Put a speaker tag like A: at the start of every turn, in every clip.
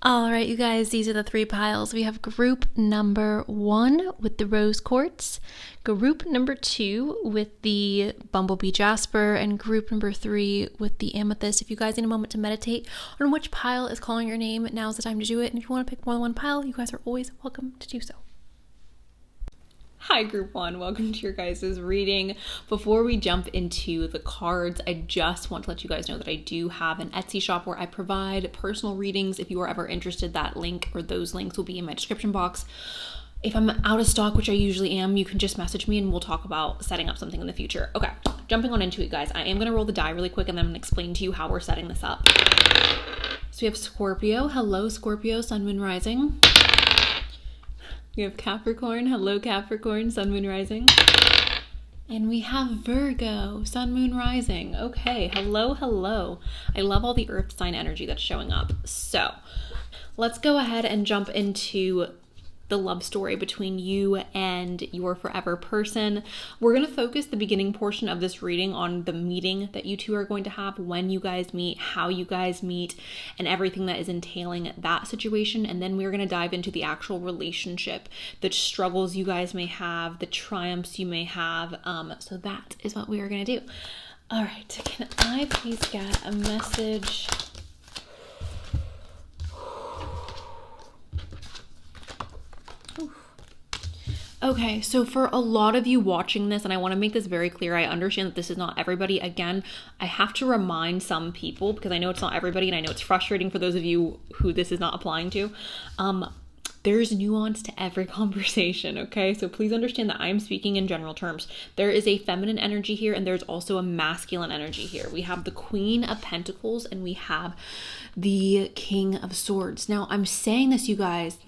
A: All right, you guys, these are the three piles. We have group number 1 with the rose quartz, group number 2 with the bumblebee jasper, and group number 3 with the amethyst. If you guys need a moment to meditate on which pile is calling your name, now's the time to do it. And if you want to pick more than one pile, you guys are always welcome to do so. Hi group 1, welcome to your guys' reading. Before we jump into the cards, I just want to let you guys know that I do have an Etsy shop where I provide personal readings. If you are ever interested, that link or those links will be in my description box. If I'm out of stock, which I usually am, you can just message me and we'll talk about setting up something in the future. Okay, jumping on into it, guys. I am going to roll the die really quick and then I'm going to explain to you how we're setting this up. So we have Scorpio. Hello, Scorpio, Sun, Moon, Rising. We have Capricorn. Hello, Capricorn, Sun, Moon, Rising. And we have Virgo, Sun, Moon, Rising. Okay, hello, hello. I love all the earth sign energy that's showing up. So let's go ahead and jump into the love story between you and your forever person. We're going to focus the beginning portion of this reading on the meeting that you two are going to have, when you guys meet, how you guys meet, and everything that is entailing that situation. And then we're going to dive into the actual relationship, the struggles you guys may have, the triumphs you may have. So that is what we are going to do. All right, can I please get a message? Okay, so for a lot of you watching this, and I want to make this very clear, I understand that this is not everybody. Again, I have to remind some people, because I know it's not everybody, and I know it's frustrating for those of you who this is not applying to. There's nuance to every conversation, okay? So please understand that I'm speaking in general terms. There is a feminine energy here, and there's also a masculine energy here. We have the Queen of Pentacles, and we have the King of Swords. Now, I'm saying this, you guys,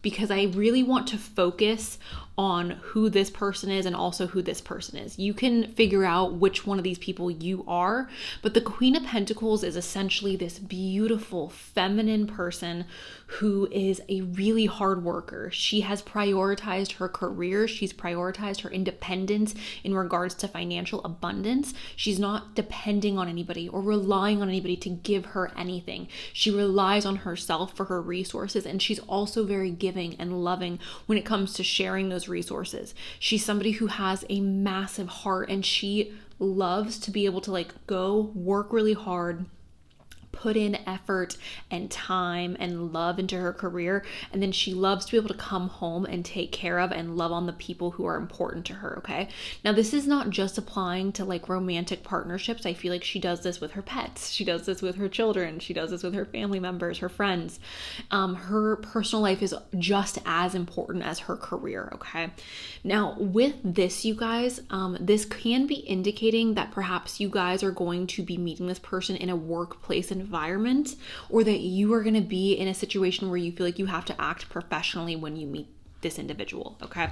A: because I really want to focus on who this person is and also who this person is. You can figure out which one of these people you are, but the Queen of Pentacles is essentially this beautiful feminine person who is a really hard worker. She has prioritized her career. She's prioritized her independence in regards to financial abundance. She's not depending on anybody or relying on anybody to give her anything. She relies on herself for her resources, and she's also very giving and loving when it comes to sharing those resources. She's somebody who has a massive heart, and she loves to be able to go work really hard, put in effort and time and love into her career, and then she loves to be able to come home and take care of and love on the people who are important to her. Okay, now this is not just applying to romantic partnerships. I feel like she does this with her pets, she does this with her children, she does this with her family members, her friends. Her personal life is just as important as her career. Okay, now with this, you guys, this can be indicating that perhaps you guys are going to be meeting this person in a workplace environment, or that you are going to be in a situation where you feel like you have to act professionally when you meet this individual. Okay.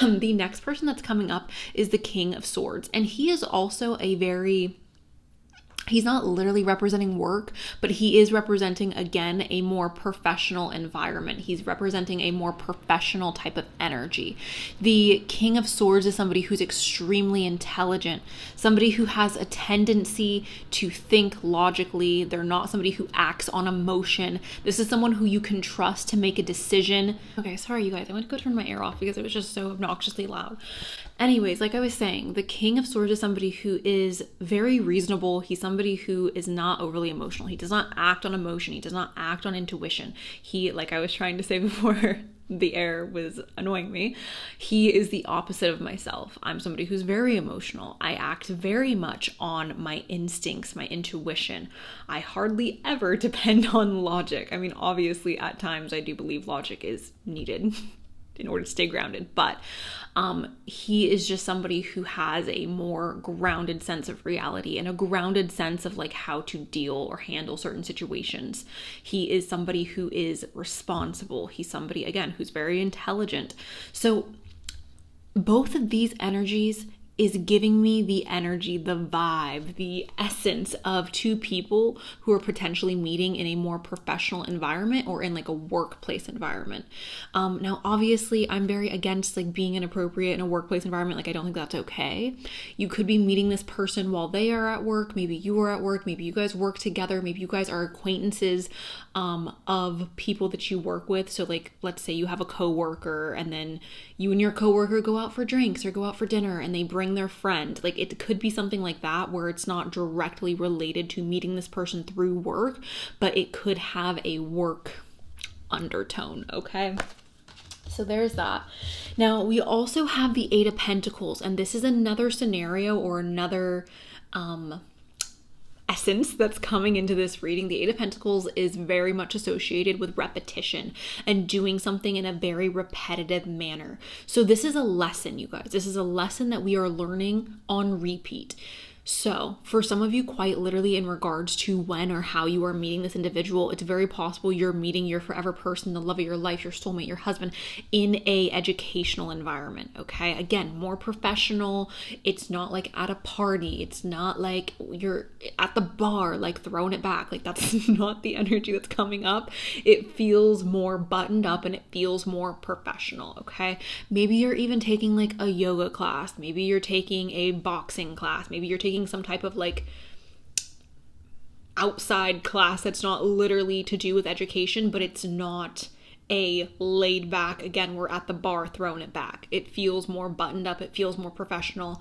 A: The next person that's coming up is the King of Swords, and he is also he's not literally representing work, but he is representing, again, a more professional environment. He's representing a more professional type of energy. The King of Swords is somebody who's extremely intelligent, somebody who has a tendency to think logically. They're not somebody who acts on emotion. This is someone who you can trust to make a decision. Okay, sorry, you guys. I went to go turn my air off because it was just so obnoxiously loud. Anyways, like I was saying, the King of Swords is somebody who is very reasonable. He's somebody who is not overly emotional. He does not act on emotion. He does not act on intuition. He, like I was trying to say before the air was annoying me, he is the opposite of myself. I'm somebody who's very emotional. I act very much on my instincts, my intuition. I hardly ever depend on logic. I mean, obviously at times I do believe logic is needed in order to stay grounded, but he is just somebody who has a more grounded sense of reality and a grounded sense of how to deal or handle certain situations. He is somebody who is responsible. He's somebody, again, who's very intelligent. So both of these energies is giving me the energy, the vibe, the essence of two people who are potentially meeting in a more professional environment or in like a workplace environment. Now, obviously, I'm very against like being inappropriate in a workplace environment. Like, I don't think that's okay. You could be meeting this person while they are at work. Maybe you are at work. Maybe you guys work together. Maybe you guys are acquaintances of people that you work with. So like, let's say you have a coworker and then you and your coworker go out for drinks or go out for dinner and they bring their friend. Like, it could be something like that where it's not directly related to meeting this person through work, but it could have a work undertone, okay? So there's that. Now, we also have the Eight of Pentacles, and this is another scenario or another essence that's coming into this reading. The Eight of Pentacles is very much associated with repetition and doing something in a very repetitive manner. So this is a lesson, you guys. This is a lesson that we are learning on repeat. So for some of you, quite literally in regards to when or how you are meeting this individual, it's very possible you're meeting your forever person, the love of your life, your soulmate, your husband in a educational environment, okay? Again, more professional. It's not like at a party. It's not like you're at the bar, like throwing it back. Like, that's not the energy that's coming up. It feels more buttoned up and it feels more professional, okay? Maybe you're even taking like a yoga class. Maybe you're taking a boxing class. Maybe you're taking some type of like outside class that's not literally to do with education, but it's not a laid back, again, we're at the bar throwing it back. It feels more buttoned up, it feels more professional,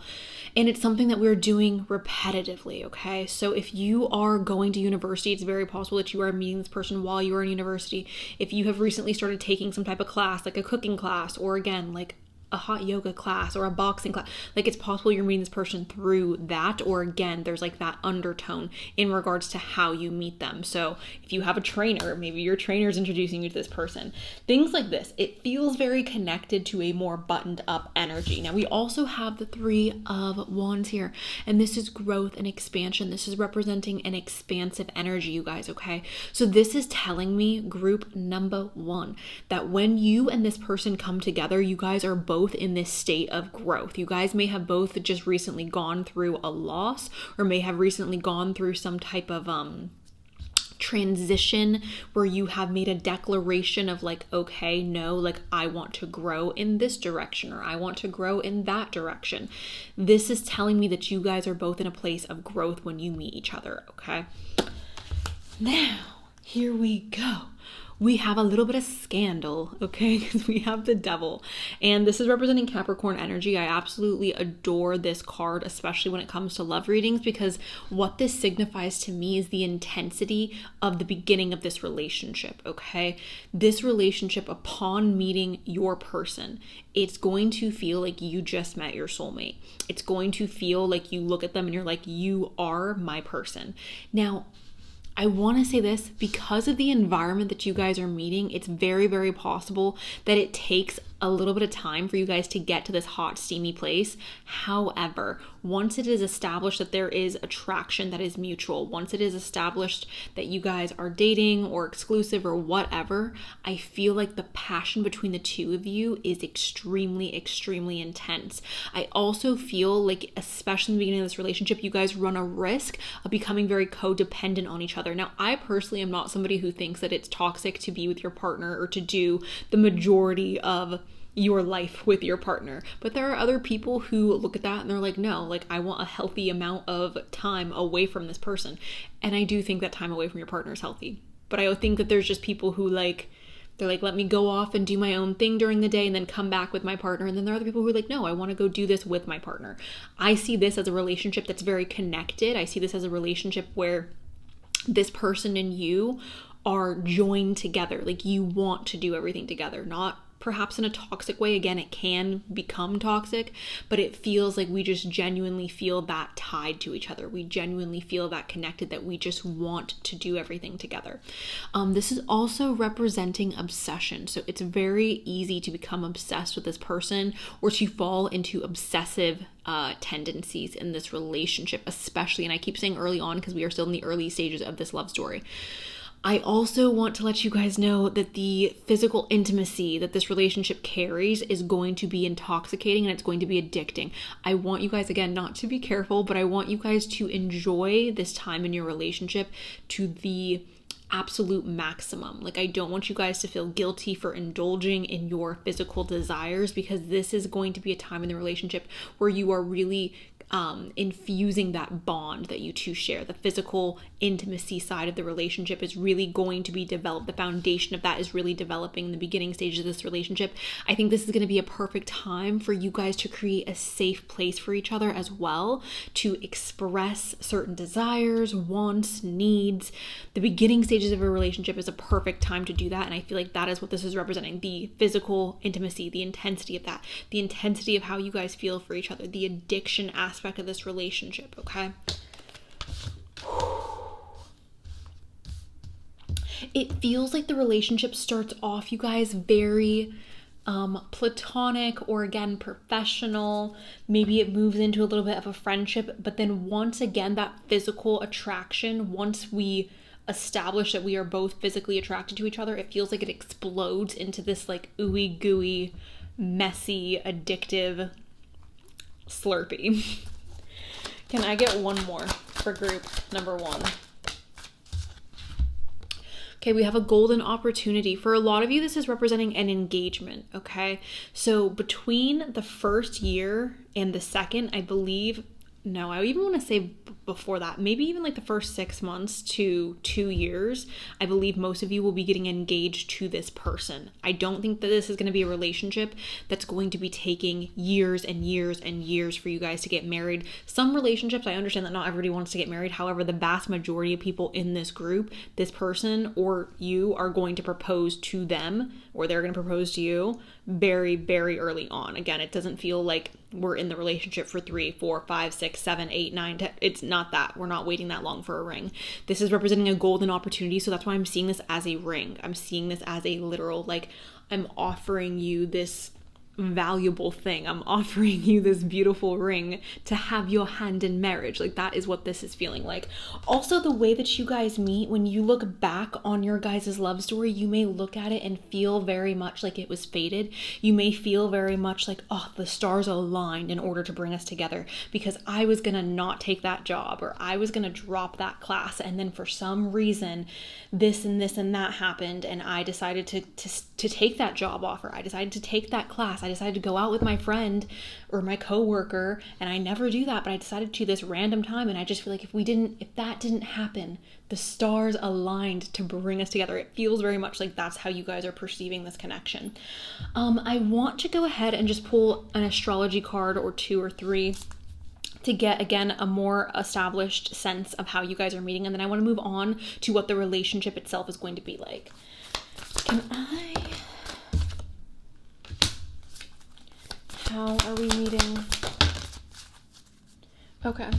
A: and it's something that we're doing repetitively, okay? So if you are going to university, it's very possible that you are meeting this person while you are in university. If you have recently started taking some type of class, like a cooking class, or again, like a hot yoga class or a boxing class, like it's possible you're meeting this person through that, or again, there's like that undertone in regards to how you meet them. So if you have a trainer, maybe your trainer is introducing you to this person, things like this. It feels very connected to a more buttoned up energy. Now we also have the Three of Wands here, and this is growth and expansion. This is representing an expansive energy, you guys, okay? So this is telling me, group number one, that when you and this person come together, you guys are both in this state of growth. You guys may have both just recently gone through a loss, or may have recently gone through some type of transition where you have made a declaration of like, okay, no, like I want to grow in this direction, or I want to grow in that direction. This is telling me that you guys are both in a place of growth when you meet each other, okay? Now, here we go. We have a little bit of scandal, okay? Because we have the Devil, and this is representing Capricorn energy. I absolutely adore this card, especially when it comes to love readings, because what this signifies to me is the intensity of the beginning of this relationship, okay? This relationship, upon meeting your person, it's going to feel like you just met your soulmate. It's going to feel like you look at them and you're like, you are my person. Now, I want to say this, because of the environment that you guys are meeting, it's very, very possible that it takes a little bit of time for you guys to get to this hot, steamy place. However, once it is established that there is attraction that is mutual, once it is established that you guys are dating or exclusive or whatever, I feel like the passion between the two of you is extremely, extremely intense. I also feel like, especially in the beginning of this relationship, you guys run a risk of becoming very codependent on each other. Now, I personally am not somebody who thinks that it's toxic to be with your partner or to do the majority of your life with your partner, but there are other people who look at that and they're like, no, like I want a healthy amount of time away from this person. And I do think that time away from your partner is healthy, but I think that there's just people who like, they're like, let me go off and do my own thing during the day and then come back with my partner. And then there are other people who are like, no, I want to go do this with my partner. I see this as a relationship that's very connected. I see this as a relationship where this person and you are joined together. Like, you want to do everything together, not perhaps in a toxic way. Again, it can become toxic, but it feels like we just genuinely feel that tied to each other. We genuinely feel that connected, that we just want to do everything together. This is also representing obsession. So it's very easy to become obsessed with this person or to fall into obsessive tendencies in this relationship, especially, and I keep saying early on because we are still in the early stages of this love story. I also want to let you guys know that the physical intimacy that this relationship carries is going to be intoxicating and it's going to be addicting. I want you guys, again, not to be careful, but I want you guys to enjoy this time in your relationship to the absolute maximum. Like, I don't want you guys to feel guilty for indulging in your physical desires, because this is going to be a time in the relationship where you are really infusing that bond that you two share. The physical intimacy side of the relationship is really going to be developed. The foundation of that is really developing in the beginning stages of this relationship. I think this is going to be a perfect time for you guys to create a safe place for each other as well, to express certain desires, wants, needs. The beginning stages of a relationship is a perfect time to do that, and I feel like that is what this is representing. The physical intimacy, the intensity of that, the intensity of how you guys feel for each other, the addiction aspect of this relationship, okay? It feels like the relationship starts off, you guys, very platonic, or again, professional. Maybe it moves into a little bit of a friendship, but then once again, that physical attraction, once we establish that we are both physically attracted to each other, it feels like it explodes into this like ooey gooey, messy, addictive Slurpee. Can I get one more for group number 1? Okay, we have a golden opportunity. For a lot of you, this is representing an engagement, okay? So between the first year and the second, I believe, no, I even want to say before that, maybe even like the first 6 months to 2 years, I believe most of you will be getting engaged to this person. I don't think that this is going to be a relationship that's going to be taking years and years and years for you guys to get married. Some relationships, I understand that not everybody wants to get married. However, the vast majority of people in this group, this person or you are going to propose to them, or they're going to propose to you very, very early on. Again, it doesn't feel like we're in the relationship for 3, 4, 5, 6, 7, 8, 9, 10. It's not that. We're not waiting that long for a ring. This is representing a golden opportunity. So that's why I'm seeing this as a ring. I'm seeing this as a literal, like, I'm offering you this valuable thing. I'm offering you this beautiful ring to have your hand in marriage. Like, that is what this is feeling like. Also, the way that you guys meet, when you look back on your guys' love story, you may look at it and feel very much like it was fated. You may feel very much like, oh, the stars aligned in order to bring us together, because I was gonna not take that job, or I was gonna drop that class, and then for some reason this and this and that happened, and I decided to take that job offer. I decided to take that class. I decided to go out with my friend or my coworker, and I never do that, but I decided to this random time, and I just feel like if that didn't happen, the stars aligned to bring us together. It feels very much like that's how you guys are perceiving this connection. I want to go ahead and just pull an astrology card or 2 or 3 to get, again, a more established sense of how you guys are meeting, and then I want to move on to what the relationship itself is going to be like. How are we meeting? Okay.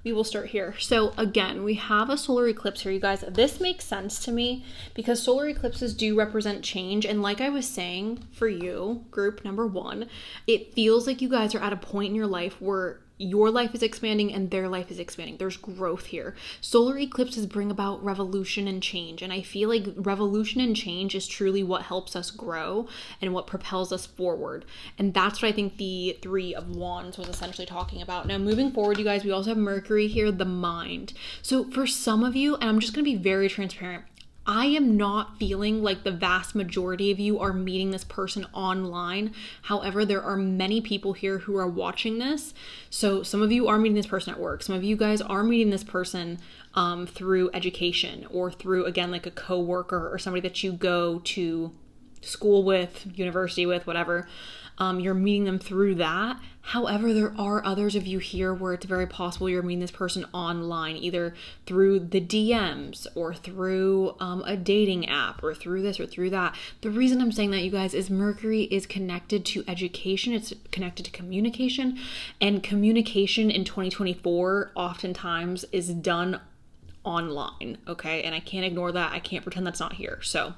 A: We will start here. So again, we have a solar eclipse here, you guys. This makes sense to me because solar eclipses do represent change. And like I was saying, for you, group number 1, it feels like you guys are at a point in your life where your life is expanding and their life is expanding. There's growth here. Solar eclipses bring about revolution and change. And I feel like revolution and change is truly what helps us grow and what propels us forward. And that's what I think the 3 of Wands was essentially talking about. Now, moving forward, you guys, we also have Mercury here, the mind. So for some of you, and I'm just going to be very transparent, I am not feeling like the vast majority of you are meeting this person online. However, there are many people here who are watching this. So some of you are meeting this person at work. Some of you guys are meeting this person through education, or through, again, like a coworker or somebody that you go to school with, university with, whatever. You're meeting them through that. However, there are others of you here where it's very possible you're meeting this person online, either through the DMs or through a dating app or through this or through that. The reason I'm saying that, you guys, is Mercury is connected to education. It's connected to communication, and communication in 2024 oftentimes is done online, okay? And I can't ignore that. I can't pretend that's not here. So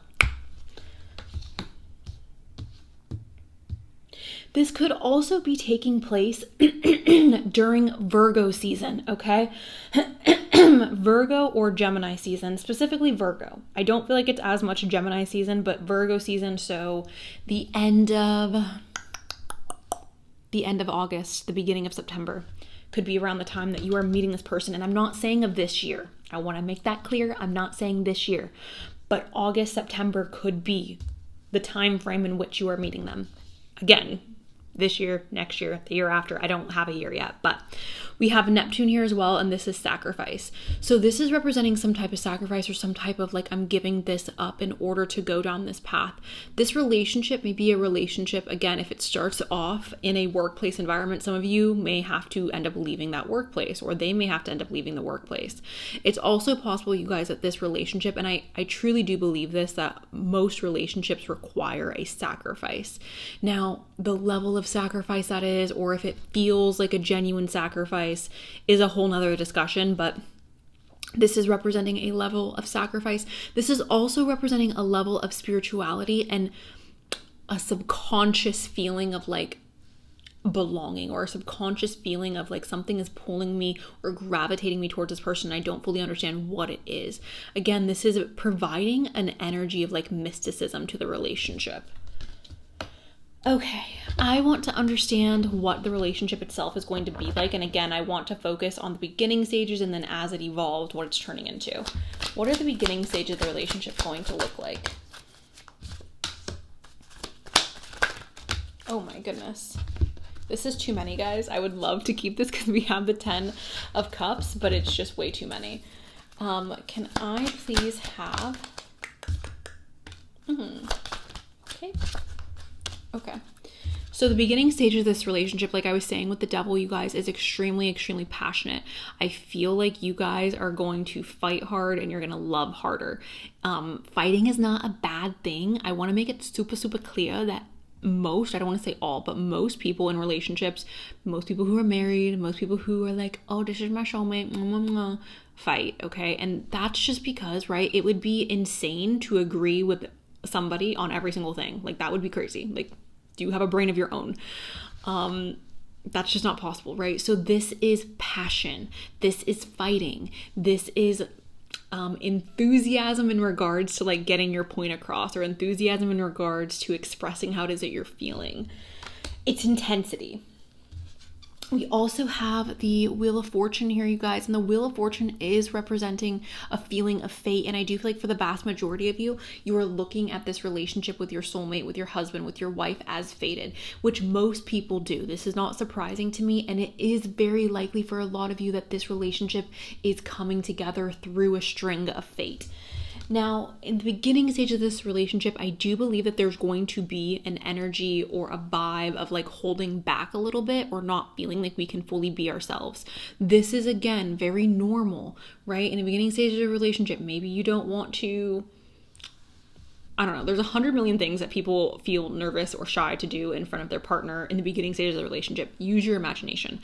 A: this could also be taking place during Virgo season, okay? Virgo or Gemini season, specifically Virgo. I don't feel like it's as much Gemini season, but Virgo season. So the end of August, the beginning of September could be around the time that you are meeting this person. And I'm not saying of this year. I want to make that clear. I'm not saying this year, but August, September could be the time frame in which you are meeting them. Again, this year, next year, the year after. I don't have a year yet, but we have Neptune here as well, and this is sacrifice. So this is representing some type of sacrifice or some type of like, I'm giving this up in order to go down this path. This relationship may be a relationship, again, if it starts off in a workplace environment, some of you may have to end up leaving that workplace, or they may have to end up leaving the workplace. It's also possible, you guys, that this relationship, and I truly do believe this, that most relationships require a sacrifice. Now, the level of sacrifice that is, or if it feels like a genuine sacrifice, is a whole nother discussion, but this is representing a level of sacrifice. This is also representing a level of spirituality and a subconscious feeling of like belonging, or a subconscious feeling of like something is pulling me or gravitating me towards this person. I don't fully understand what it is. Again, this is providing an energy of like mysticism to the relationship. Okay, I want to understand what the relationship itself is going to be like. And again, I want to focus on the beginning stages and then as it evolved, what it's turning into. What are the beginning stages of the relationship going to look like? Oh my goodness. This is too many, guys. I would love to keep this because we have the 10 of Cups, but it's just way too many. Can I please have... Okay. So the beginning stage of this relationship, like I was saying with the Devil, you guys, is extremely, extremely passionate. I feel like you guys are going to fight hard and you're going to love harder. Fighting is not a bad thing. I want to make it super, super clear that most, I don't want to say all, but most people in relationships, most people who are married, most people who are like, oh, this is my soulmate, fight, okay? And that's just because, right, it would be insane to agree with somebody on every single thing. Like, that would be crazy. Like, do you have a brain of your own? That's just not possible, right? So this is passion. This is fighting. This is enthusiasm in regards to like getting your point across, or enthusiasm in regards to expressing how it is that you're feeling. It's intensity. We also have the Wheel of Fortune here, you guys, and the Wheel of Fortune is representing a feeling of fate. And I do feel like for the vast majority of you, you are looking at this relationship with your soulmate, with your husband, with your wife as fated, which most people do. This is not surprising to me, and it is very likely for a lot of you that this relationship is coming together through a string of fate. Now, in the beginning stage of this relationship, I do believe that there's going to be an energy or a vibe of like holding back a little bit, or not feeling like we can fully be ourselves. This is, again, very normal, right? In the beginning stages of a relationship, maybe you don't want to, I don't know, there's 100 million things that people feel nervous or shy to do in front of their partner in the beginning stages of the relationship. Use your imagination.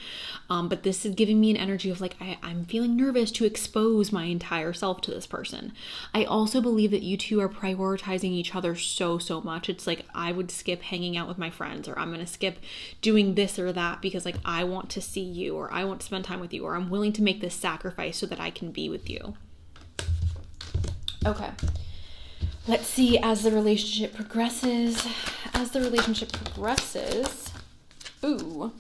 A: But this is giving me an energy of like, I'm feeling nervous to expose my entire self to this person. I also believe that you two are prioritizing each other so much. It's like, I would skip hanging out with my friends, or I'm going to skip doing this or that because like I want to see you, or I want to spend time with you, or I'm willing to make this sacrifice so that I can be with you. Okay. Let's see, as the relationship progresses, ooh,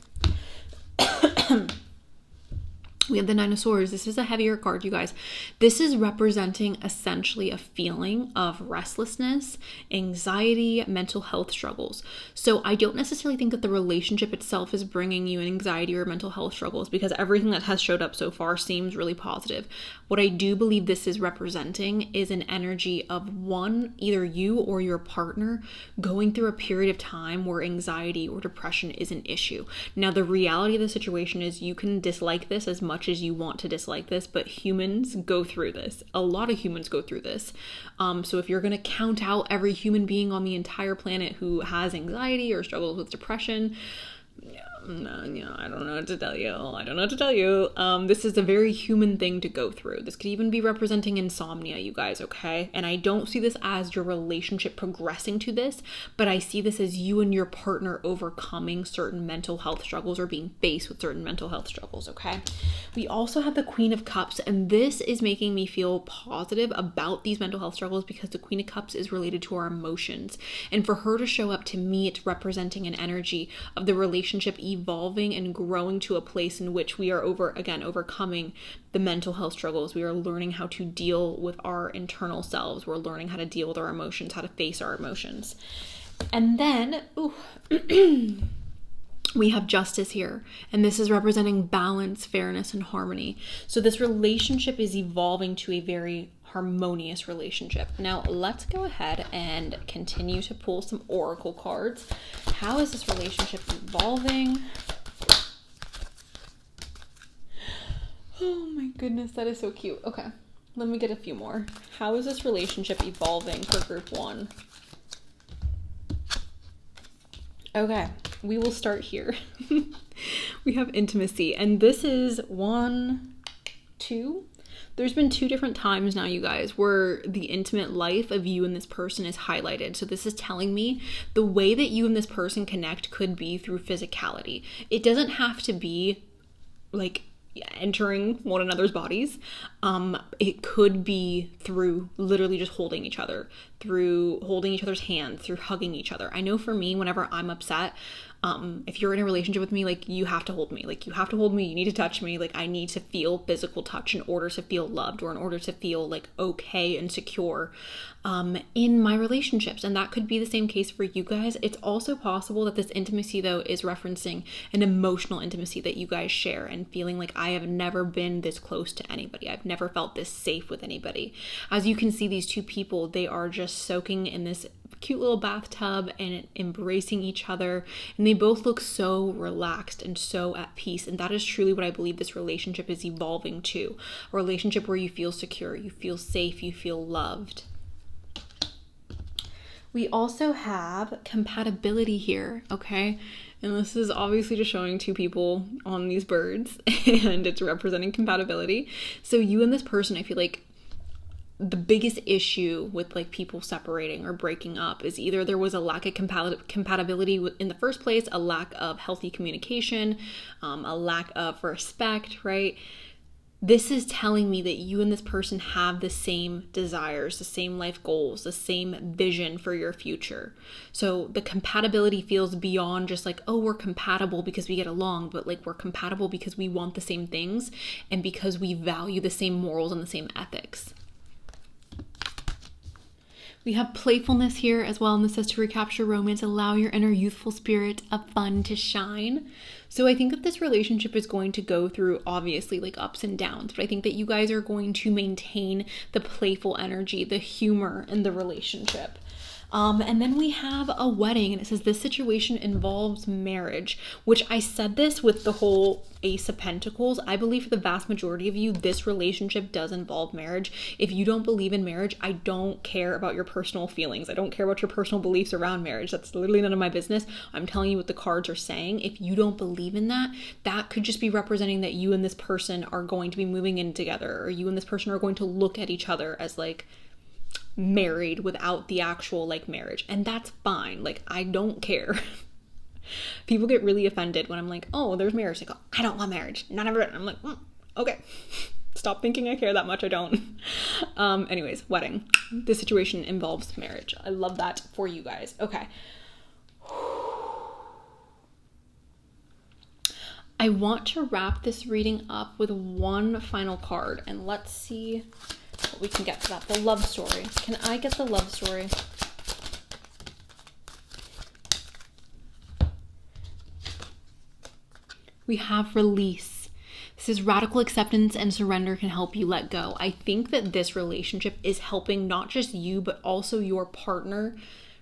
A: we have the Nine of Swords. This is a heavier card, you guys. This is representing essentially a feeling of restlessness, anxiety, mental health struggles. So I don't necessarily think that the relationship itself is bringing you anxiety or mental health struggles, because everything that has showed up so far seems really positive. What I do believe this is representing is an energy of one, either you or your partner going through a period of time where anxiety or depression is an issue. Now, the reality of the situation is you can dislike this as much as you want to dislike this, but humans go through this. A lot of humans go through this. So if you're going to count out every human being on the entire planet who has anxiety or struggles with depression, No, I don't know what to tell you. I don't know what to tell you. This is a very human thing to go through. This could even be representing insomnia, you guys, okay? And I don't see this as your relationship progressing to this, but I see this as you and your partner overcoming certain mental health struggles or being faced with certain mental health struggles, okay? We also have the Queen of Cups, and this is making me feel positive about these mental health struggles because the Queen of Cups is related to our emotions. And for her to show up, to me, it's representing an energy of the relationship evolving and growing to a place in which we are overcoming the mental health struggles. We are learning how to deal with our internal selves. We're learning how to deal with our emotions, how to face our emotions. And then, we have Justice here, and this is representing balance, fairness, and harmony. So this relationship is evolving to a very harmonious relationship. Now let's go ahead and continue to pull some oracle cards. How is this relationship evolving? Oh my goodness, that is so cute. Okay, let me get a few more. How is this relationship evolving for group 1? Okay, we will start here. We have intimacy, and this is 1, 2. There's been 2 different times now, you guys, where the intimate life of you and this person is highlighted. So this is telling me the way that you and this person connect could be through physicality. It doesn't have to be like entering one another's bodies. It could be through literally just holding each other, through holding each other's hands, through hugging each other. I know for me, whenever I'm upset, if you're in a relationship with me, like, you have to hold me. Like, you have to hold me. You need to touch me. Like, I need to feel physical touch in order to feel loved, or in order to feel like okay and secure in my relationships. And that could be the same case for you guys. It's also possible that this intimacy, though, is referencing an emotional intimacy that you guys share, and feeling like, I have never been this close to anybody. I've never felt this safe with anybody. As you can see, these 2 people, they are just soaking in this cute little bathtub and embracing each other, and they both look so relaxed and so at peace. And that is truly what I believe this relationship is evolving to, a relationship where you feel secure, you feel safe, you feel loved. We also have compatibility here, okay? And this is obviously just showing 2 people on these birds, and it's representing compatibility. So you and this person, I feel like the biggest issue with like people separating or breaking up is either there was a lack of compatibility in the first place, a lack of healthy communication, a lack of respect, right? This is telling me that you and this person have the same desires, the same life goals, the same vision for your future. So the compatibility feels beyond just like, oh, we're compatible because we get along, but like, we're compatible because we want the same things and because we value the same morals and the same ethics. We have playfulness here as well, and this says to recapture romance, allow your inner youthful spirit of fun to shine. So I think that this relationship is going to go through, obviously, like ups and downs, but I think that you guys are going to maintain the playful energy, the humor in the relationship. And then we have a wedding, and it says this situation involves marriage, which I said this with the whole Ace of Pentacles. I believe for the vast majority of you, this relationship does involve marriage. If you don't believe in marriage, I don't care about your personal feelings. I don't care about your personal beliefs around marriage. That's literally none of my business. I'm telling you what the cards are saying. If you don't believe in that, that could just be representing that you and this person are going to be moving in together, or you and this person are going to look at each other as like married without the actual like marriage, and that's fine. Like, I don't care. People get really offended when I'm like, oh, there's marriage. They go, I don't want marriage, not ever. I'm like, okay, stop thinking I care that much. I don't. Anyways, wedding, this situation involves marriage. I love that for you guys. Okay, I want to wrap this reading up with one final card, and let's see what we can get to that. The love story. Can I get the love story? We have release. This is radical acceptance and surrender can help you let go. I think that this relationship is helping not just you, but also your partner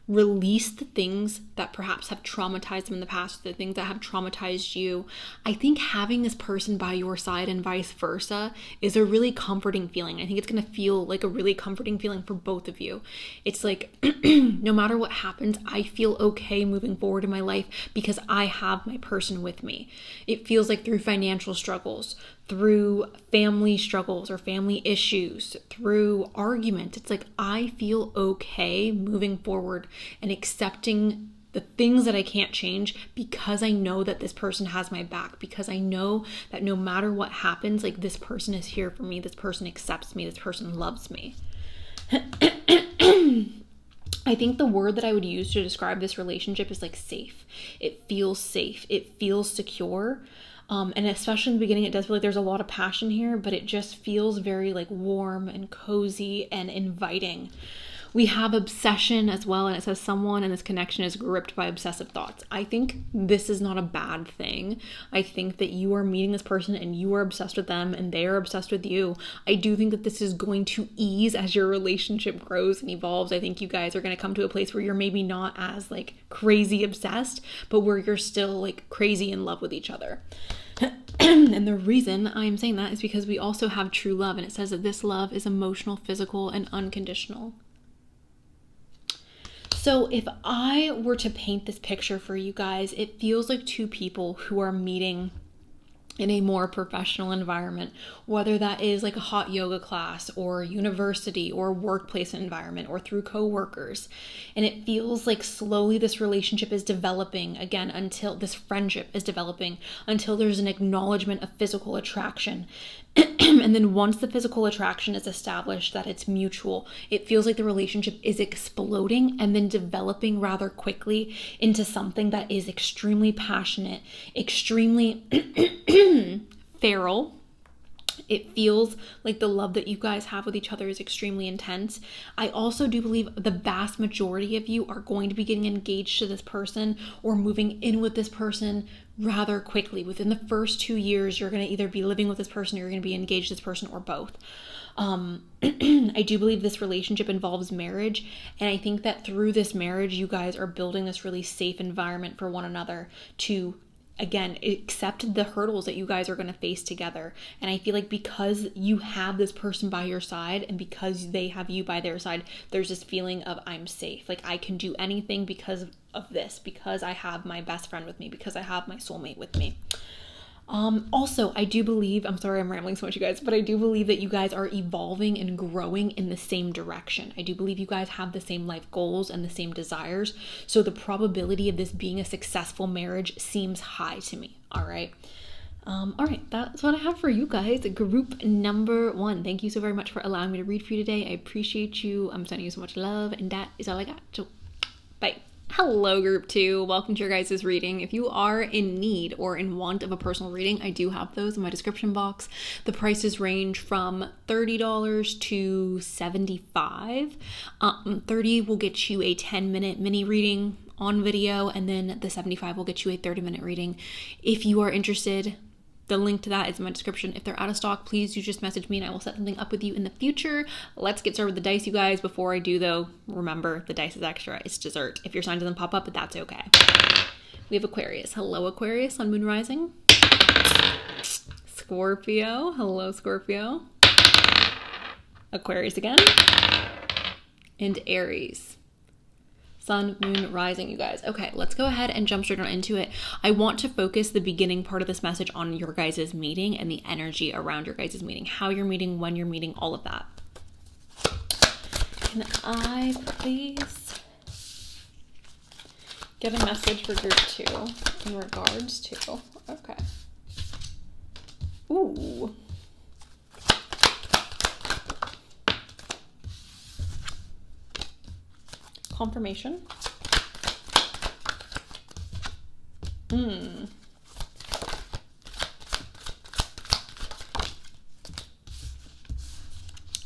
A: release the things that perhaps have traumatized them in the past, the things that have traumatized you. I think having this person by your side and vice versa is a really comforting feeling. I think it's going to feel like a really comforting feeling for both of you. It's like, no matter what happens, I feel okay moving forward in my life because I have my person with me. It feels like through financial struggles, through family struggles or family issues, through argument, it's like I feel okay moving forward and accepting the things that I can't change because I know that this person has my back, because I know that no matter what happens, like this person is here for me, this person accepts me, this person loves me. I think the word that I would use to describe this relationship is like safe. It feels safe. It feels secure. And especially in the beginning, it does feel like there's a lot of passion here, but it just feels very like warm and cozy and inviting. We have obsession as well, and it says someone in this connection is gripped by obsessive thoughts. I think this is not a bad thing. I think that you are meeting this person and you are obsessed with them and they are obsessed with you. I do think that this is going to ease as your relationship grows and evolves. I think you guys are going to come to a place where you're maybe not as like crazy obsessed, but where you're still like crazy in love with each other. And the reason I'm saying that is because we also have true love, and it says that this love is emotional, physical, and unconditional. So if I were to paint this picture for you guys, it feels like two people who are meeting in a more professional environment, whether that is like a hot yoga class or university or workplace environment or through coworkers. And it feels like slowly this relationship is developing again, until this friendship is developing, until there's an acknowledgement of physical attraction. And then once the physical attraction is established, that it's mutual, it feels like the relationship is exploding and then developing rather quickly into something that is extremely passionate, extremely feral. It feels like the love that you guys have with each other is extremely intense. I also do believe the vast majority of you are going to be getting engaged to this person or moving in with this person rather quickly. Within the first 2 years, you're going to either be living with this person or you're going to be engaged to this person, or both. I do believe this relationship involves marriage, and I think that through this marriage, you guys are building this really safe environment for one another to, again, accept the hurdles that you guys are going to face together. And I feel like because you have this person by your side and because they have you by their side, there's this feeling of I'm safe. Like I can do anything because of this, because I have my best friend with me, because I have my soulmate with me. Also, I do believe, I'm sorry I'm rambling so much, you guys, but I do believe that you guys are evolving and growing in the same direction. I do believe you guys have the same life goals and the same desires. So the probability of this being a successful marriage seems high to me. All right. All right, that's what I have for you guys. Group number 1. Thank you so very much for allowing me to read for you today. I appreciate you. I'm sending you so much love, and that is all I got. So, bye. Hello, group 2. Welcome to your guys' reading. If you are in need or in want of a personal reading, I do have those in my description box. The prices range from $30 to $75. $30 will get you a 10-minute mini reading on video, and then the $75 will get you a 30-minute reading. If you are interested, the link to that is in my description. If they're out of stock, please do just message me and I will set something up with you in the future. Let's get started with the dice, you guys. Before I do, though, remember the dice is extra. It's dessert. If your sign doesn't pop up, but that's okay. We have Aquarius. Hello, Aquarius. Sun, Moon, Rising. Scorpio. Hello, Scorpio. Aquarius again. And Aries. Sun, Moon, Rising, you guys. Okay, let's go ahead and jump straight on into it. I want to focus the beginning part of this message on your guys' meeting and the energy around your guys' meeting, how you're meeting, when you're meeting, all of that. Can I please get a message for group 2 in regards to, okay. Ooh. Confirmation.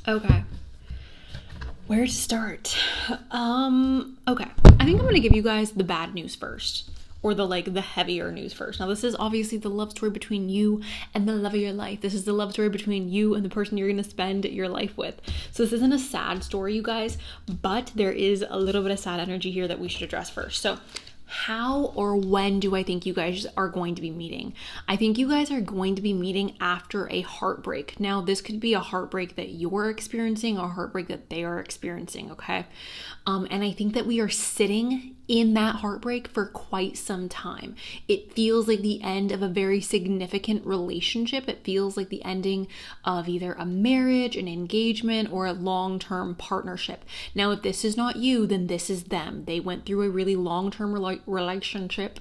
A: Okay. Where to start? Okay. I think I'm going to give you guys the bad news first. or the heavier news first. Now, this is obviously the love story between you and the love of your life. This is the love story between you and the person you're going to spend your life with. So this isn't a sad story, you guys, but there is a little bit of sad energy here that we should address first. So how or when do I think you guys are going to be meeting? I think you guys are going to be meeting after a heartbreak. Now, this could be a heartbreak that you're experiencing, or a heartbreak that they are experiencing, okay? And I think that we are sitting in that heartbreak for quite some time. It feels like the end of a very significant relationship. It feels like the ending of either a marriage, an engagement, or a long-term partnership. Now, if this is not you, then this is them. They went through a really long-term relationship,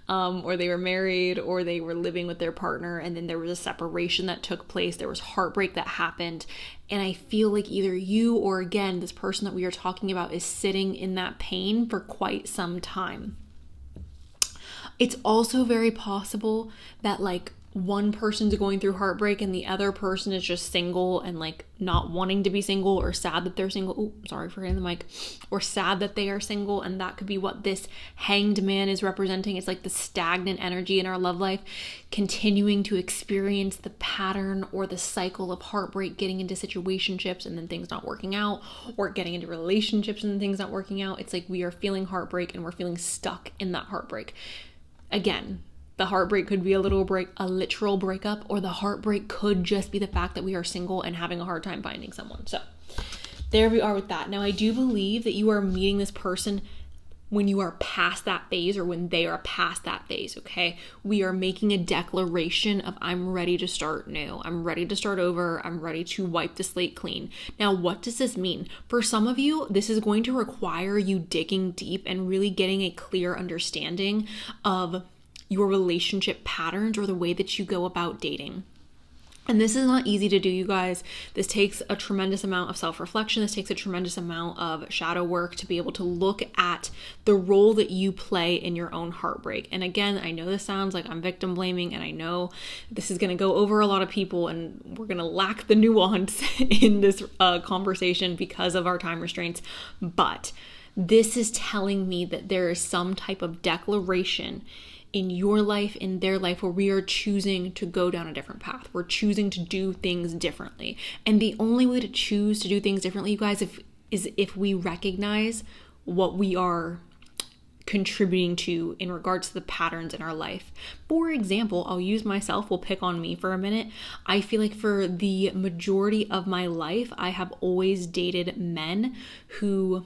A: or they were married, or they were living with their partner, and then there was a separation that took place. There was heartbreak that happened. And I feel like either you or, again, this person that we are talking about is sitting in that pain for quite some time. It's also very possible that one person's going through heartbreak and the other person is just single and not wanting to be single, or sad that they're single. Oh, sorry for hitting the mic. Or sad that they are single, and that could be what this hanged man is representing. It's like the stagnant energy in our love life, continuing to experience the pattern or the cycle of heartbreak, getting into situationships and then things not working out, or getting into relationships and then things not working out. It's like we are feeling heartbreak and we're feeling stuck in that heartbreak. Again, the heartbreak could be a literal breakup, or the heartbreak could just be the fact that we are single and having a hard time finding someone. So there we are with that. Now, I do believe that you are meeting this person when you are past that phase, or when they are past that phase, okay? We are making a declaration of, I'm ready to start new. I'm ready to start over. I'm ready to wipe the slate clean. Now, what does this mean? For some of you, this is going to require you digging deep and really getting a clear understanding of your relationship patterns, or the way that you go about dating. And this is not easy to do, you guys. This takes a tremendous amount of self-reflection. This takes a tremendous amount of shadow work to be able to look at the role that you play in your own heartbreak. And again, I know this sounds like I'm victim blaming, and I know this is going to go over a lot of people, and we're going to lack the nuance in this conversation because of our time restraints. But this is telling me that there is some type of declaration in your life, in their life, where we are choosing to go down a different path. We're choosing to do things differently. And the only way to choose to do things differently, you guys, is if we recognize what we are contributing to in regards to the patterns in our life. For example, I'll use myself, we'll pick on me for a minute. I feel like for the majority of my life, I have always dated men who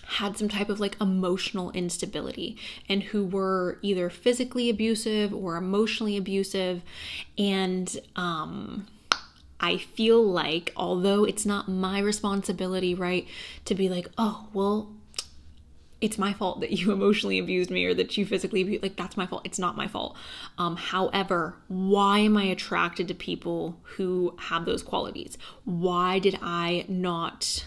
A: had some type of emotional instability, and who were either physically abusive or emotionally abusive. And I feel like, although it's not my responsibility, right, to be like, oh, well, it's my fault that you emotionally abused me, or that you physically abused, that's my fault. It's not my fault. However, why am I attracted to people who have those qualities? Why did I not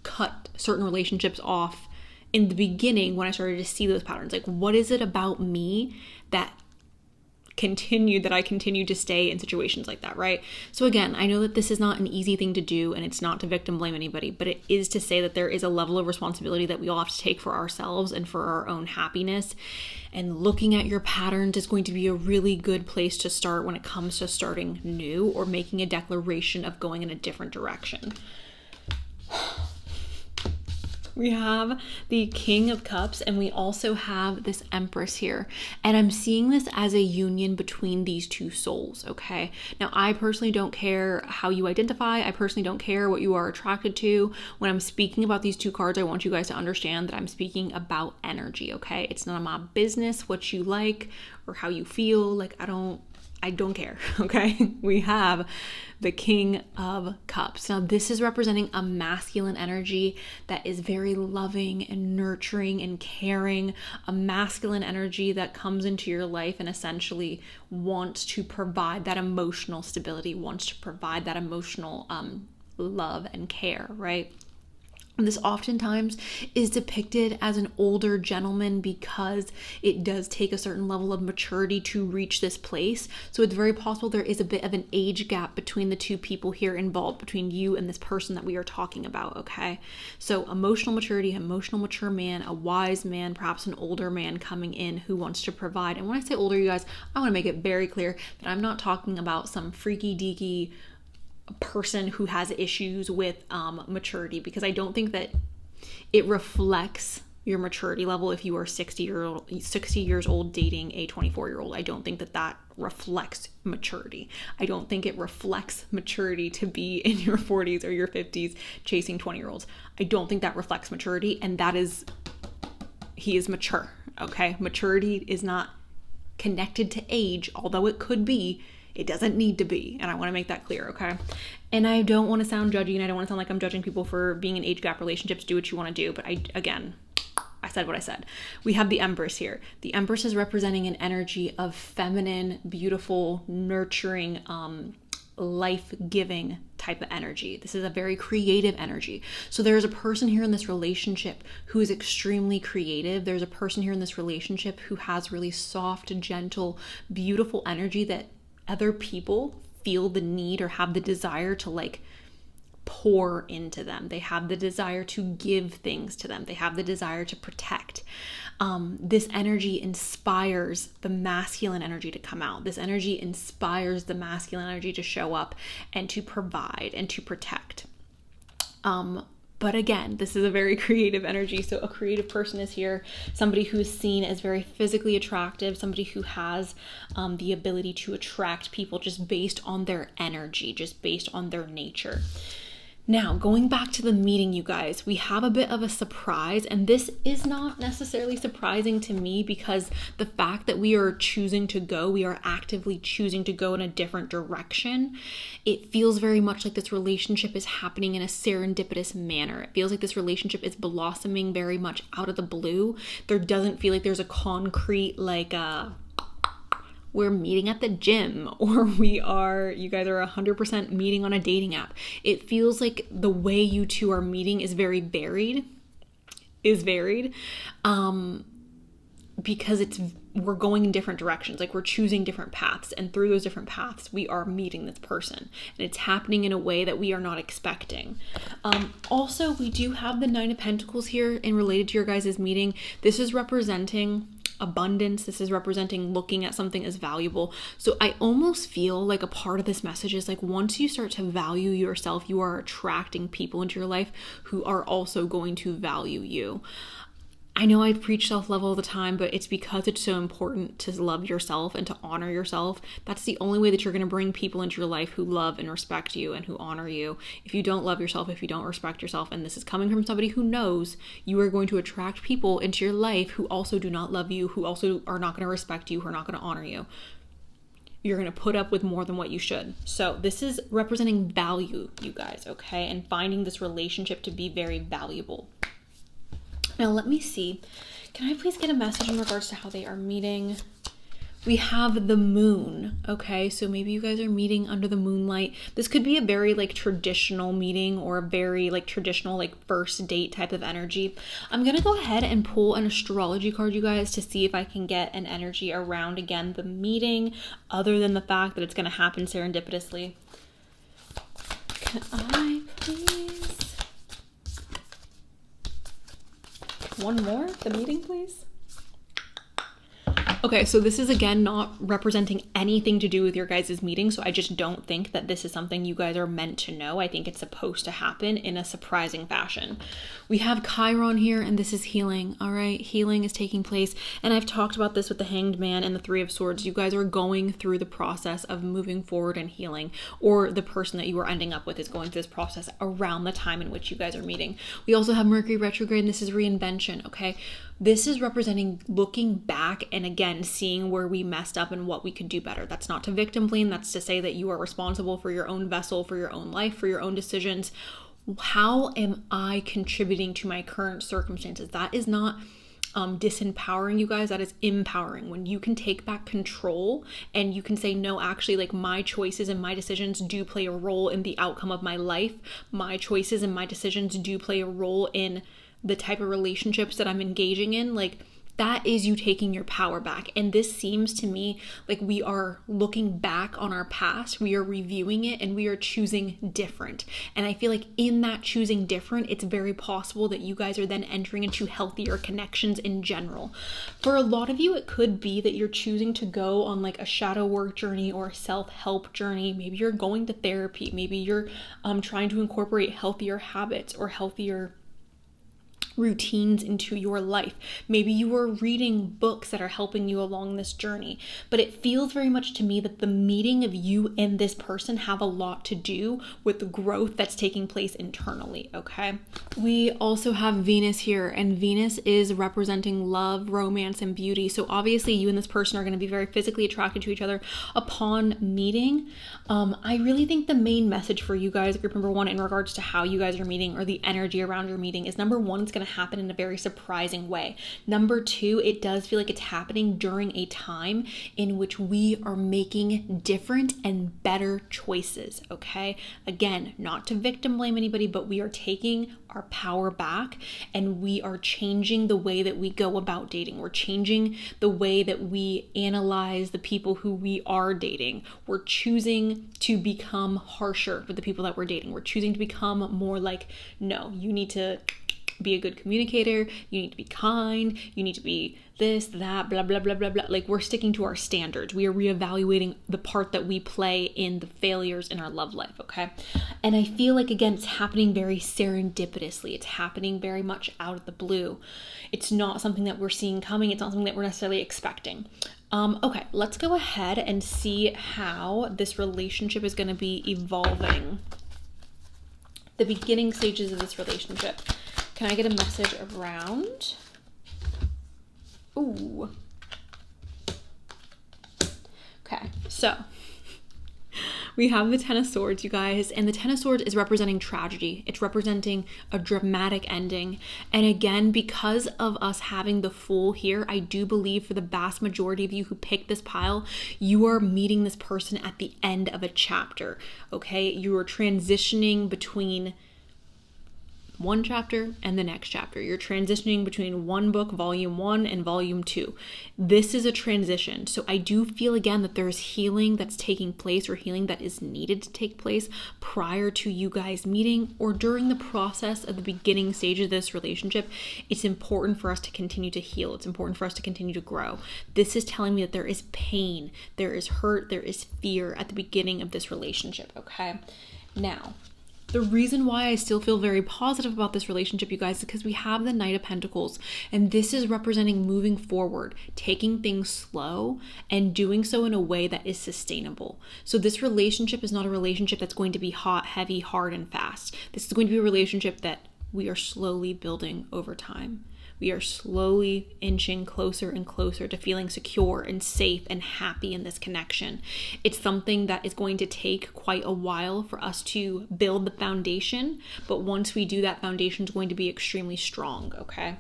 A: cut certain relationships off in the beginning when I started to see those patterns? What is it about me that I continued to stay in situations like that, right? So again, I know that this is not an easy thing to do, and it's not to victim blame anybody, but it is to say that there is a level of responsibility that we all have to take for ourselves and for our own happiness. And looking at your patterns is going to be a really good place to start when it comes to starting new, or making a declaration of going in a different direction. We have the King of Cups, and we also have this Empress here. And I'm seeing this as a union between these two souls, okay? Now, I personally don't care how you identify. I personally don't care what you are attracted to. When I'm speaking about these two cards, I want you guys to understand that I'm speaking about energy, okay? It's none of my business what you like or how you feel. I don't care, okay? We have the King of Cups. Now, this is representing a masculine energy that is very loving and nurturing and caring, a masculine energy that comes into your life and essentially wants to provide that emotional stability, wants to provide that emotional love and care, right? This oftentimes is depicted as an older gentleman because it does take a certain level of maturity to reach this place. So it's very possible there is a bit of an age gap between the two people here involved, between you and this person that we are talking about, okay? So emotional maturity, emotional mature man, a wise man, perhaps an older man coming in who wants to provide. And when I say older, you guys, I want to make it very clear that I'm not talking about some freaky deaky person who has issues with maturity, because I don't think that it reflects your maturity level if you are 60 years old dating a 24-year-old. I don't think that that reflects maturity. I don't think it reflects maturity to be in your 40s or your 50s chasing 20-year-olds. I don't think that reflects maturity, and he is mature, okay? Maturity is not connected to age, although it could be. It doesn't need to be, and I want to make that clear, okay? And I don't want to sound judgy, and I don't want to sound like I'm judging people for being in age gap relationships. Do what you want to do, but I said what I said. We have the Empress here. The Empress is representing an energy of feminine, beautiful, nurturing, life-giving type of energy. This is a very creative energy. So there's a person here in this relationship who is extremely creative. There's a person here in this relationship who has really soft, gentle, beautiful energy that other people feel the need or have the desire to like pour into them. They have the desire to give things to them. They have the desire to protect. This energy inspires the masculine energy to come out. This energy inspires the masculine energy to show up and to provide and to protect. But again, this is a very creative energy. So a creative person is here, somebody who is seen as very physically attractive, somebody who has the ability to attract people just based on their energy, just based on their nature. Now, going back to the meeting, you guys, we have a bit of a surprise, and this is not necessarily surprising to me because the fact that we are choosing to go, we are actively choosing to go in a different direction. It feels very much like this relationship is happening in a serendipitous manner. It feels like this relationship is blossoming very much out of the blue. There doesn't feel like there's a concrete, we're meeting at the gym, or you guys are 100% meeting on a dating app. It feels like the way you two are meeting is very varied, because we're going in different directions, like we're choosing different paths, and through those different paths, we are meeting this person, and it's happening in a way that we are not expecting. Also, we do have the Nine of Pentacles here and related to your guys' meeting. This is representing abundance. This is representing looking at something as valuable. So I almost feel like a part of this message is like once you start to value yourself, you are attracting people into your life who are also going to value you. I know I preach self-love all the time, but it's because it's so important to love yourself and to honor yourself. That's the only way that you're going to bring people into your life who love and respect you and who honor you. If you don't love yourself, if you don't respect yourself, and this is coming from somebody who knows, you are going to attract people into your life who also do not love you, who also are not going to respect you, who are not going to honor you. You're going to put up with more than what you should. So this is representing value, you guys, okay? And finding this relationship to be very valuable. Now, let me see. Can I please get a message in regards to how they are meeting? We have the moon, okay? So maybe you guys are meeting under the moonlight. This could be a very traditional meeting or a very traditional first date type of energy. I'm going to go ahead and pull an astrology card, you guys, to see if I can get an energy around, again, the meeting, other than the fact that it's going to happen serendipitously. Can I please... one more, the meeting, please. Okay, so this is again not representing anything to do with your guys' meeting, so I just don't think that this is something you guys are meant to know. I think it's supposed to happen in a surprising fashion. We have Chiron here, and this is healing, all right? Healing is taking place, and I've talked about this with the Hanged Man and the Three of Swords. You guys are going through the process of moving forward and healing, or the person that you are ending up with is going through this process around the time in which you guys are meeting. We also have Mercury retrograde, and this is reinvention, okay? This is representing looking back and again seeing where we messed up and what we could do better. That's not to victim blame. That's to say that you are responsible for your own vessel, for your own life, for your own decisions. How am I contributing to my current circumstances? That is not disempowering you guys. That is empowering. When you can take back control and you can say, no, actually, like, my choices and my decisions do play a role in the outcome of my life. My choices and my decisions do play a role in the type of relationships that I'm engaging in. Like, that is you taking your power back. And this seems to me like we are looking back on our past, we are reviewing it, and we are choosing different. And I feel like in that choosing different, it's very possible that you guys are then entering into healthier connections in general. For a lot of you, it could be that you're choosing to go on like a shadow work journey or a self-help journey. Maybe you're going to therapy. Maybe you're trying to incorporate healthier habits or healthier routines into your life. Maybe you are reading books that are helping you along this journey, but it feels very much to me that the meeting of you and this person have a lot to do with the growth that's taking place internally, okay? We also have Venus here, and Venus is representing love, romance, and beauty. So obviously you and this person are going to be very physically attracted to each other upon meeting. I really think the main message for you guys, group number one, in regards to how you guys are meeting or the energy around your meeting is, number one, it's going to happen in a very surprising way. Number two, it does feel like it's happening during a time in which we are making different and better choices, okay? Again, not to victim blame anybody, but we are taking our power back and we are changing the way that we go about dating. We're changing the way that we analyze the people who we are dating. We're choosing to become harsher with the people that we're dating. We're choosing to become more like, no, you need to be a good communicator, you need to be kind, you need to be this, that, blah, blah, blah, blah, blah. Like, we're sticking to our standards. We are reevaluating the part that we play in the failures in our love life, okay? And I feel like, again, it's happening very serendipitously. It's happening very much out of the blue. It's not something that we're seeing coming. It's not something that we're necessarily expecting. Okay, let's go ahead and see how this relationship is going to be evolving. The beginning stages of this relationship. Can I get a message around? Ooh. Okay, so we have the Ten of Swords, you guys, and the Ten of Swords is representing tragedy. It's representing a dramatic ending. And again, because of us having the Fool here, I do believe for the vast majority of you who picked this pile, you are meeting this person at the end of a chapter, okay? You are transitioning between one chapter and the next chapter. You're transitioning between one book, volume 1 and volume 2. This is a transition. So I do feel again that there's healing that's taking place, or healing that is needed to take place prior to you guys meeting or during the process of the beginning stage of this relationship. It's important for us to continue to heal. It's important for us to continue to grow. This is telling me that there is pain, there is hurt, there is fear at the beginning of this relationship, okay? Now, the reason why I still feel very positive about this relationship, you guys, is because we have the Knight of Pentacles, and this is representing moving forward, taking things slow, and doing so in a way that is sustainable. So this relationship is not a relationship that's going to be hot, heavy, hard, and fast. This is going to be a relationship that we are slowly building over time. We are slowly inching closer and closer to feeling secure and safe and happy in this connection. It's something that is going to take quite a while for us to build the foundation, but once we do, that foundation is going to be extremely strong, okay?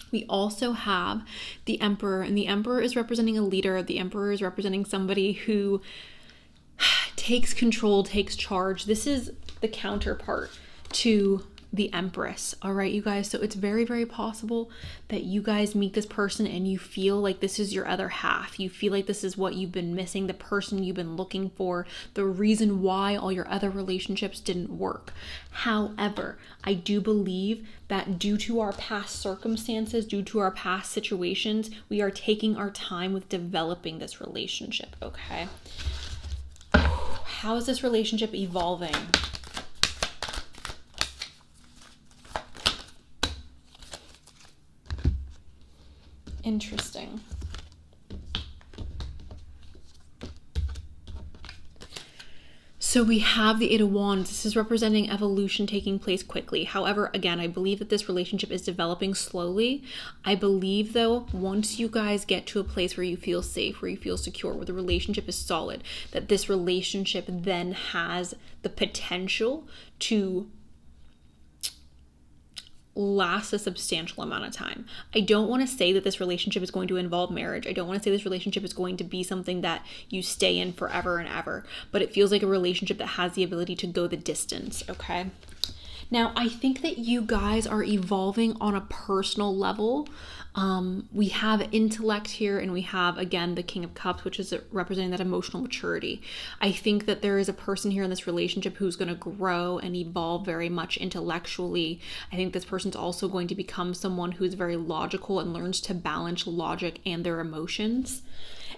A: We also have the Emperor, and the Emperor is representing a leader. The Emperor is representing somebody who takes control, takes charge. This is the counterpart to the Empress, all right, you guys? So it's very, very possible that you guys meet this person and you feel like this is your other half. You feel like this is what you've been missing, the person you've been looking for, the reason why all your other relationships didn't work. However, I do believe that due to our past circumstances, due to our past situations, we are taking our time with developing this relationship, okay? How is this relationship evolving? Interesting. So we have the Eight of Wands. This is representing evolution taking place quickly. However, again, I believe that this relationship is developing slowly. I believe, though, once you guys get to a place where you feel safe, where you feel secure, where the relationship is solid, that this relationship then has the potential to last a substantial amount of time. I don't want to say that this relationship is going to involve marriage. I don't want to say this relationship is going to be something that you stay in forever and ever, but it feels like a relationship that has the ability to go the distance, okay? Now, I think that you guys are evolving on a personal level. We have intellect here, and we have, again, the King of Cups, which is representing that emotional maturity. I think that there is a person here in this relationship who's going to grow and evolve very much intellectually. I think this person's also going to become someone who's very logical and learns to balance logic and their emotions.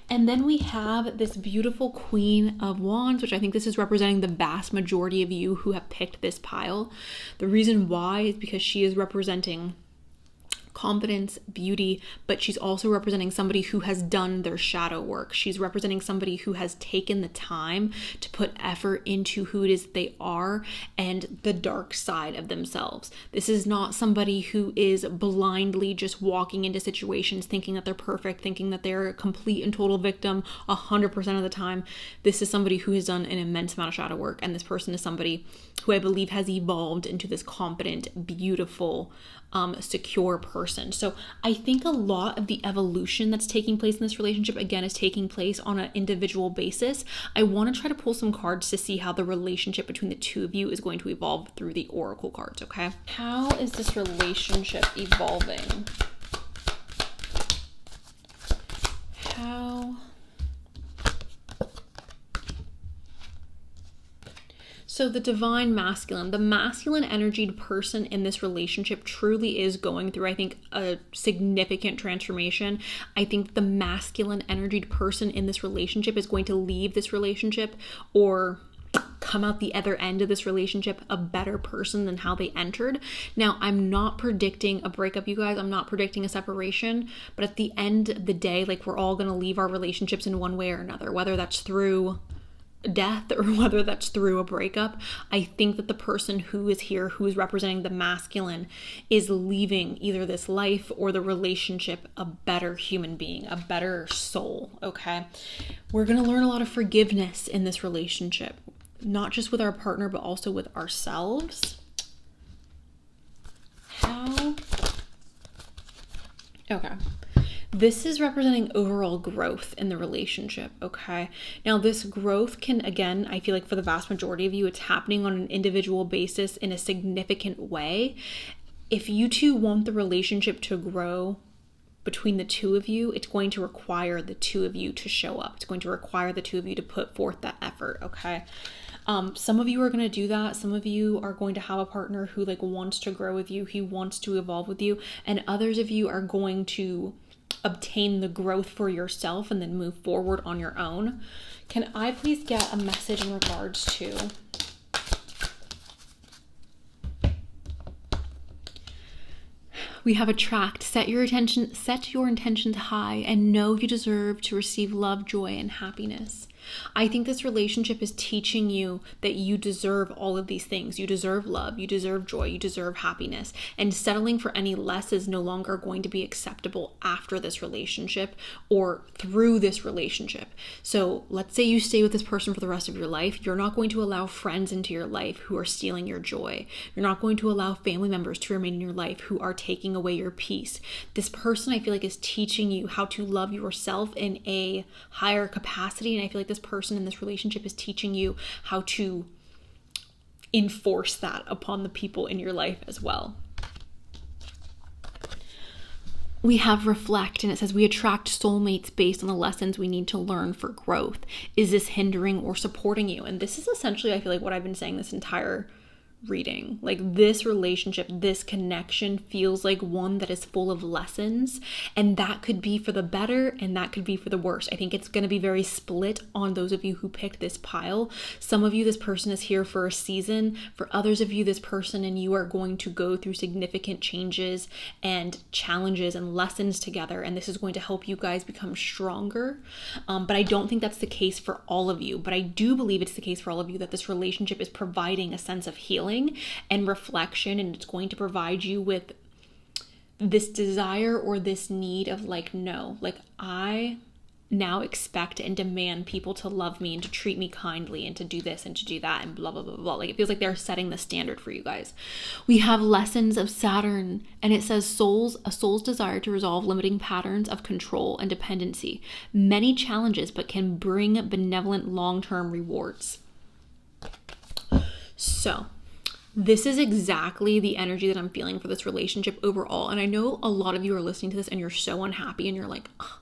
A: And then we have this beautiful Queen of Wands, which I think this is representing the vast majority of you who have picked this pile. The reason why is because she is representing confidence, beauty, but she's also representing somebody who has done their shadow work. She's representing somebody who has taken the time to put effort into who it is they are and the dark side of themselves. This is not somebody who is blindly just walking into situations thinking that they're perfect, thinking that they're a complete and total victim 100% of the time. This is somebody who has done an immense amount of shadow work, and this person is somebody who I believe has evolved into this confident, beautiful, secure person. So I think a lot of the evolution that's taking place in this relationship, again, is taking place on an individual basis. I want to try to pull some cards to see how the relationship between the two of you is going to evolve through the oracle cards, okay? How is this relationship evolving? So the divine masculine, the masculine energied person in this relationship truly is going through, I think, a significant transformation. I think the masculine energied person in this relationship is going to leave this relationship or come out the other end of this relationship a better person than how they entered. Now, I'm not predicting a breakup, you guys. I'm not predicting a separation, but at the end of the day, like, we're all going to leave our relationships in one way or another, whether that's through death or whether that's through a breakup. I think that the person who is here, who is representing the masculine, is leaving either this life or the relationship a better human being, a better soul, okay? We're going to learn a lot of forgiveness in this relationship, not just with our partner, but also with ourselves. Okay. This is representing overall growth in the relationship, okay? Now, this growth can, again, I feel like for the vast majority of you, it's happening on an individual basis in a significant way. If you two want the relationship to grow between the two of you, it's going to require the two of you to show up. It's going to require the two of you to put forth that effort, okay? Some of you are going to do that. Some of you are going to have a partner who wants to grow with you, who wants to evolve with you, and others of you are going to obtain the growth for yourself and then move forward on your own. Can I please get a message in regards to we have attract, set your intentions high, and know you deserve to receive love, joy, and happiness. I think this relationship is teaching you that you deserve all of these things. You deserve love, you deserve joy, you deserve happiness. And settling for any less is no longer going to be acceptable after this relationship or through this relationship. So let's say you stay with this person for the rest of your life. You're not going to allow friends into your life who are stealing your joy. You're not going to allow family members to remain in your life who are taking away your peace. This person, I feel like, is teaching you how to love yourself in a higher capacity. And I feel like this person in this relationship is teaching you how to enforce that upon the people in your life as well. We have reflect, and it says we attract soulmates based on the lessons we need to learn for growth. Is this hindering or supporting you? And this is essentially, I feel like, what I've been saying this entire reading. Like, this relationship, this connection feels like one that is full of lessons, and that could be for the better and that could be for the worse. I think it's going to be very split on those of you who picked this pile. Some of you, this person is here for a season. For others of you, this person and you are going to go through significant changes and challenges and lessons together, and this is going to help you guys become stronger. But I don't think that's the case for all of you. But I do believe it's the case for all of you that this relationship is providing a sense of healing and reflection, and it's going to provide you with this desire or this need of I now expect and demand people to love me and to treat me kindly and to do this and to do that and blah, blah, blah, blah. Like, it feels like they're setting the standard for you guys. We have lessons of Saturn, and it says a soul's desire to resolve limiting patterns of control and dependency. Many challenges, but can bring benevolent long-term rewards. So this is exactly the energy that I'm feeling for this relationship overall. And I know a lot of you are listening to this and you're so unhappy and you're like, oh,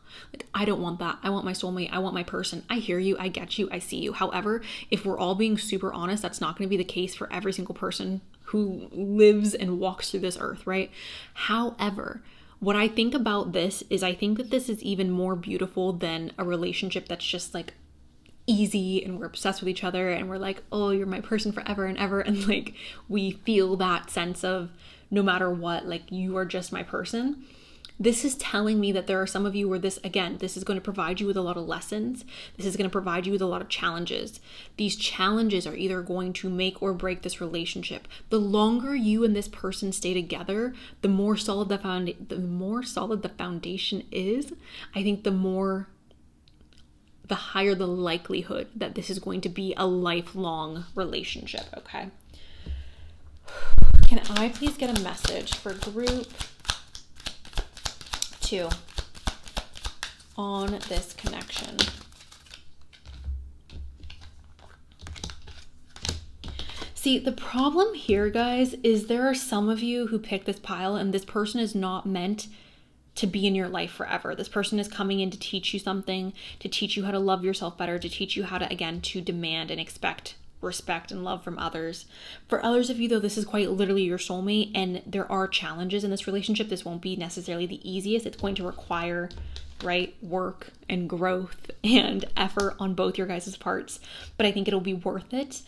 A: I don't want that. I want my soulmate. I want my person. I hear you. I get you. I see you. However, if we're all being super honest, that's not going to be the case for every single person who lives and walks through this earth, right? However, what I think about this is I think that this is even more beautiful than a relationship that's just like easy and we're obsessed with each other and we're like, oh, you're my person forever and ever, and like we feel that sense of no matter what, like you are just my person. This is telling me that there are some of you where this is going to provide you with a lot of lessons. This is going to provide you with a lot of challenges. These challenges are either going to make or break this relationship. The longer you and this person stay together, the more solid the foundation is. I think the higher the likelihood that this is going to be a lifelong relationship, okay? Can I please get a message for group 2 on this connection? See, the problem here, guys, is there are some of you who picked this pile and this person is not meant to be in your life forever. This person is coming in to teach you something, to teach you how to love yourself better, to teach you how to, again, to demand and expect respect and love from others. For others of you, though, this is quite literally your soulmate, and there are challenges in this relationship. This won't be necessarily the easiest. It's going to require, right, work and growth and effort on both your guys' parts, but I think it'll be worth it.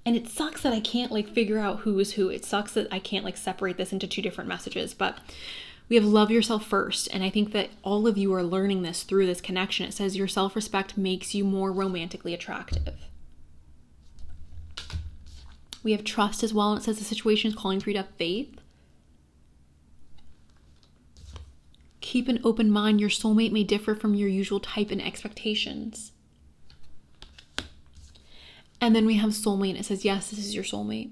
A: And it sucks that I can't like figure out who is who. It sucks that I can't like separate this into 2 different messages, but we have love yourself first. And I think that all of you are learning this through this connection. It says your self-respect makes you more romantically attractive. We have trust as well. And it says the situation is calling for you to have faith. Keep an open mind. Your soulmate may differ from your usual type and expectations. And then we have soulmate, and it says, yes, this is your soulmate.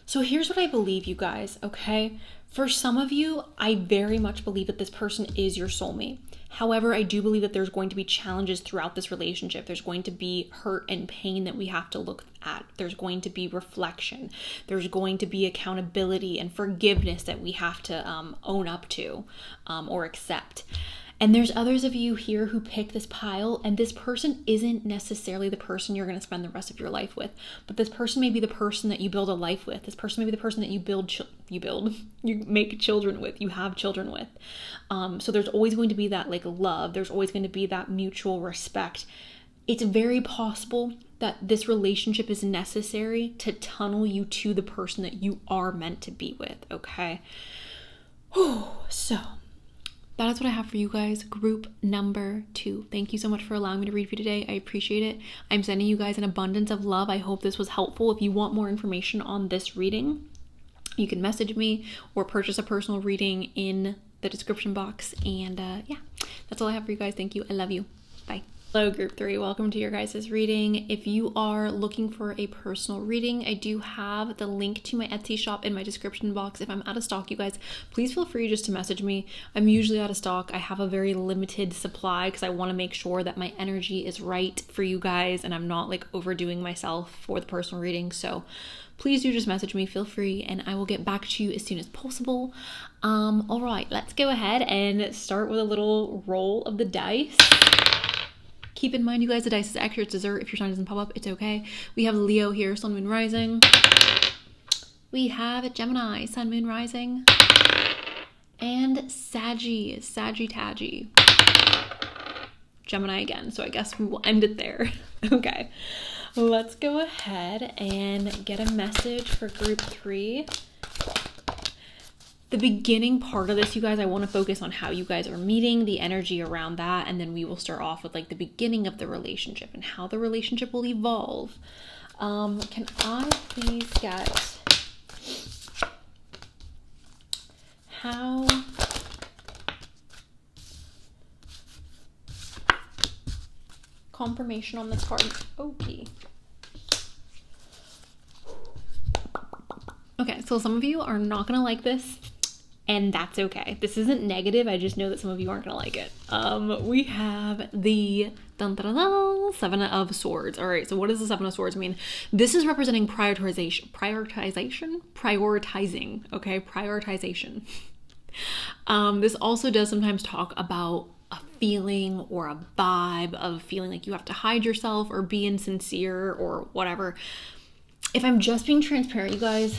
A: So here's what I believe, you guys, okay? For some of you, I very much believe that this person is your soulmate. However, I do believe that there's going to be challenges throughout this relationship. There's going to be hurt and pain that we have to look at. There's going to be reflection. There's going to be accountability and forgiveness that we have to own up to or accept. And there's others of you here who picked this pile, and this person isn't necessarily the person you're going to spend the rest of your life with, but this person may be the person that you build a life with. This person may be the person that you make children with, you have children with. So there's always going to be that like love. There's always going to be that mutual respect. It's very possible that this relationship is necessary to tunnel you to the person that you are meant to be with, okay? So that is what I have for you guys, group number 2. Thank you so much for allowing me to read for you today. I appreciate it. I'm sending you guys an abundance of love. I hope this was helpful. If you want more information on this reading, you can message me or purchase a personal reading in the description box. And yeah, that's all I have for you guys. Thank you. I love you. Bye. Hello, group 3. Welcome to your guys' reading. If you are looking for a personal reading, I do have the link to my Etsy shop in my description box. If I'm out of stock, you guys, please feel free just to message me. I'm usually out of stock. I have a very limited supply because I want to make sure that my energy is right for you guys and I'm not like overdoing myself for the personal reading. So please do just message me, feel free, and I will get back to you as soon as possible. All right, let's go ahead and start with a little roll of the dice. Keep in mind, you guys, the dice is extra. It's dessert. If your sign doesn't pop up, it's okay. We have Leo here, Sun, Moon, Rising. We have Gemini, Sun, Moon, Rising. And Sagittagi. Gemini again, so I guess we will end it there. Okay, let's go ahead and get a message for group 3. The beginning part of this, you guys, I want to focus on how you guys are meeting, the energy around that, and then we will start off with like the beginning of the relationship and how the relationship will evolve. Can I please get how confirmation on this card. Okay. Okay, so some of you are not gonna like this, and that's okay. This isn't negative, I just know that some of you aren't gonna like it. We have the Seven of Swords. All right, so what does the Seven of Swords mean? This is representing prioritizing, okay, prioritization. This also does sometimes talk about a feeling or a vibe of feeling like you have to hide yourself or be insincere or whatever. If I'm just being transparent, you guys,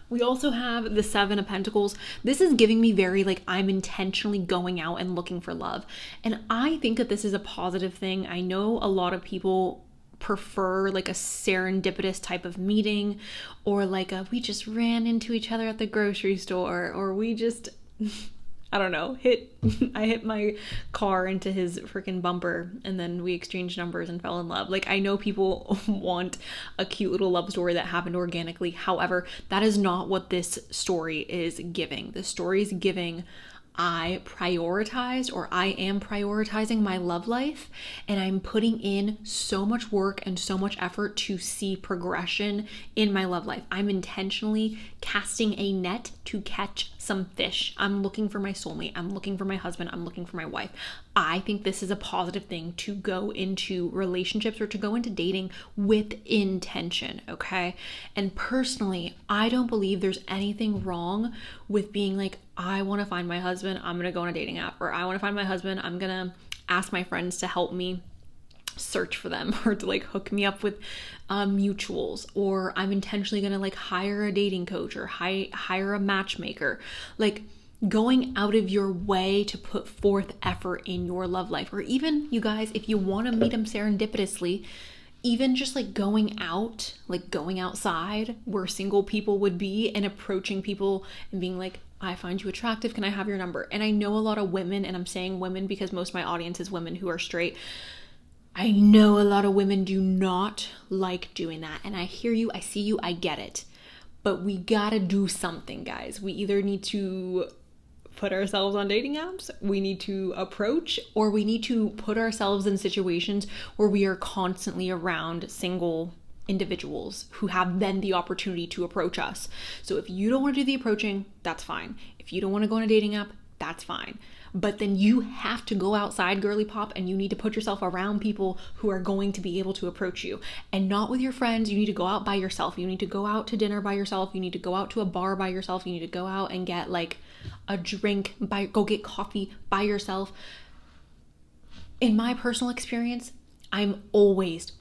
A: we also have the Seven of Pentacles. This is giving me very like I'm intentionally going out and looking for love. And I think that this is a positive thing. I know a lot of people prefer like a serendipitous type of meeting, or like a we just ran into each other at the grocery store, or we just I don't know, I hit my car into his freaking bumper and then we exchanged numbers and fell in love. Like, I know people want a cute little love story that happened organically. However, that is not what this story is giving. The story is giving I prioritized, or I am prioritizing my love life, and I'm putting in so much work and so much effort to see progression in my love life. I'm intentionally casting a net to catch some fish. I'm looking for my soulmate. I'm looking for my husband. I'm looking for my wife. I think this is a positive thing to go into relationships or to go into dating with intention, okay? And personally, I don't believe there's anything wrong with being like, I want to find my husband, I'm going to go on a dating app, or I want to find my husband, I'm going to ask my friends to help me search for them, or to like hook me up with mutuals, or I'm intentionally going to like hire a dating coach or hire a matchmaker. Like, going out of your way to put forth effort in your love life. Or even, you guys, if you want to meet them serendipitously, even just like going out, like going outside where single people would be and approaching people and being like, I find you attractive, can I have your number? And I know a lot of women, and I'm saying women because most of my audience is women who are straight. I know a lot of women do not like doing that. And I hear you, I see you, I get it. But we gotta do something, guys. We either need to put ourselves on dating apps, we need to approach, or we need to put ourselves in situations where we are constantly around single individuals who have then the opportunity to approach us. So if you don't want to do the approaching, that's fine. If you don't want to go on a dating app, that's fine. But then you have to go outside, girly pop, and you need to put yourself around people who are going to be able to approach you. And not with your friends. You need to go out by yourself. You need to go out to dinner by yourself. You need to go out to a bar by yourself. You need to go out and get like a drink, go get coffee by yourself. In my personal experience, I'm always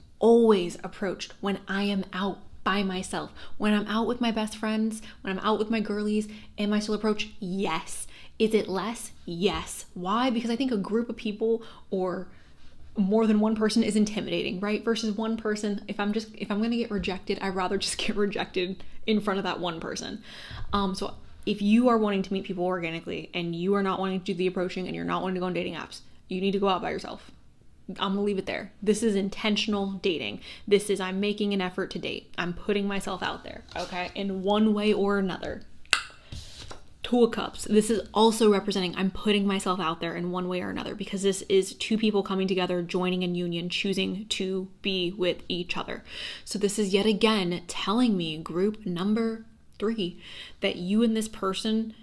A: approached when I am out by myself. When I'm out with my best friends, when I'm out with my girlies, am I still approached? Yes. Is it less? Yes. Why? Because I think a group of people or more than one person is intimidating, right? Versus one person. If I'm going to get rejected, I'd rather just get rejected in front of that one person. So if you are wanting to meet people organically and you are not wanting to do the approaching and you're not wanting to go on dating apps, you need to go out by yourself. I'm gonna leave it there. This is intentional dating. This is I'm making an effort to date. I'm putting myself out there, okay? In one way or another. Two of Cups. This is also representing I'm putting myself out there in one way or another, because this is two people coming together, joining in union, choosing to be with each other. So this is yet again telling me, group number 3, that you and this person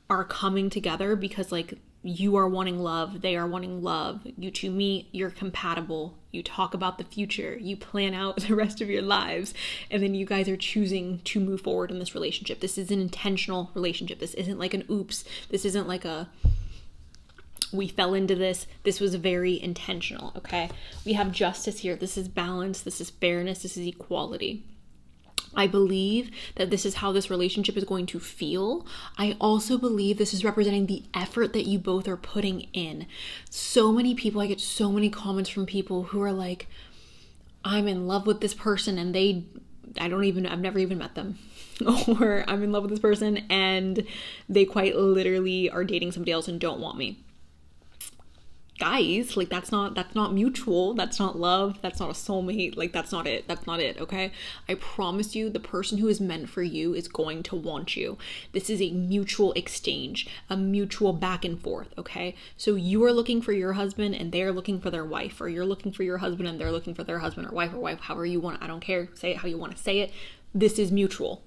A: are coming together because like you are wanting love, they are wanting love. You two meet, you're compatible, you talk about the future, you plan out the rest of your lives, and then you guys are choosing to move forward in this relationship. This is an intentional relationship. This isn't like an oops. This isn't like a we fell into this. This was very intentional, okay? We have justice here. This is balance. This is fairness. This is equality. I believe that this is how this relationship is going to feel. I also believe this is representing the effort that you both are putting in. So many people, I get so many comments from people who are like, I'm in love with this person and I've never even met them. Or I'm in love with this person and they quite literally are dating somebody else and don't want me. guys, like that's not mutual, that's not love, that's not a soulmate, like that's not it, okay? I promise you, the person who is meant for you is going to want you. This is a mutual exchange, a mutual back and forth, okay? So you are looking for your husband and they're looking for their wife, or you're looking for your husband and they're looking for their husband or wife, however you want, I don't care, say it how you want to say it. This is mutual.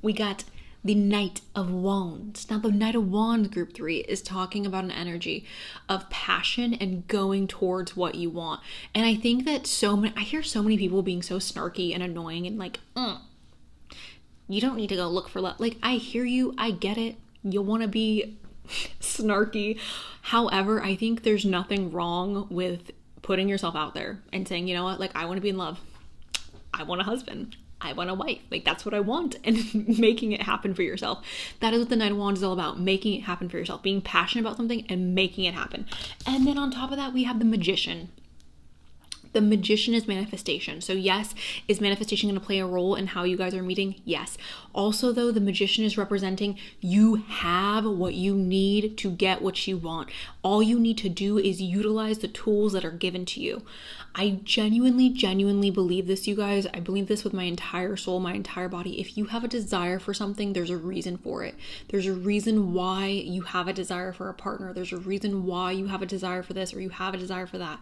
A: We got the Knight of Wands. Now, the Knight of Wands, group 3, is talking about an energy of passion and going towards what you want. And I think that I hear so many people being so snarky and annoying and like, you don't need to go look for love. Like, I hear you, I get it. You'll want to be snarky. However, I think there's nothing wrong with putting yourself out there and saying, you know what, like, I want to be in love. I want a husband. I want a wife. Like, that's what I want, and making it happen for yourself. That is what the Knight of Wands is all about, making it happen for yourself, being passionate about something and making it happen. And then on top of that, we have the Magician. The Magician is manifestation. So yes, is manifestation going to play a role in how you guys are meeting? Yes. Also though, the Magician is representing you have what you need to get what you want. All you need to do is utilize the tools that are given to you. I genuinely believe this, you guys. I believe this with my entire soul, my entire body. If you have a desire for something, there's a reason for it. There's a reason why you have a desire for a partner. There's a reason why you have a desire for this or you have a desire for that.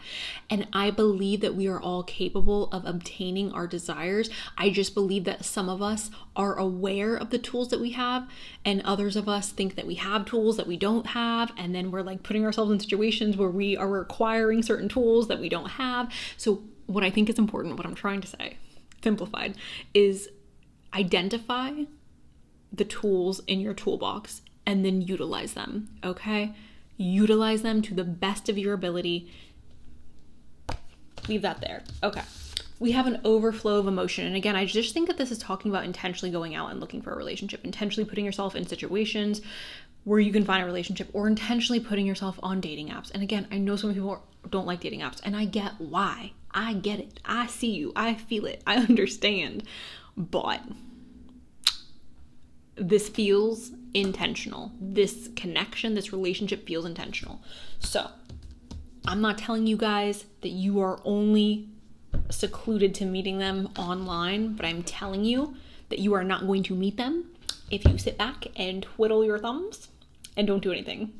A: And I believe that we are all capable of obtaining our desires. I just believe that some of us are aware of the tools that we have, and others of us think that we have tools that we don't have, and then we're like putting ourselves in situations where we are requiring certain tools that we don't have. So what I think is important, what I'm trying to say, simplified, is identify the tools in your toolbox and then utilize them, okay? Utilize them to the best of your ability. Leave that there. Okay. We have an overflow of emotion. And again, I just think that this is talking about intentionally going out and looking for a relationship, intentionally putting yourself in situations where you can find a relationship, or intentionally putting yourself on dating apps. And again, I know some people don't like dating apps, and I get why. I get it. I see you. I feel it. I understand. But this feels intentional. This connection, this relationship feels intentional. So I'm not telling you guys that you are only secluded to meeting them online, but I'm telling you that you are not going to meet them if you sit back and twiddle your thumbs and don't do anything.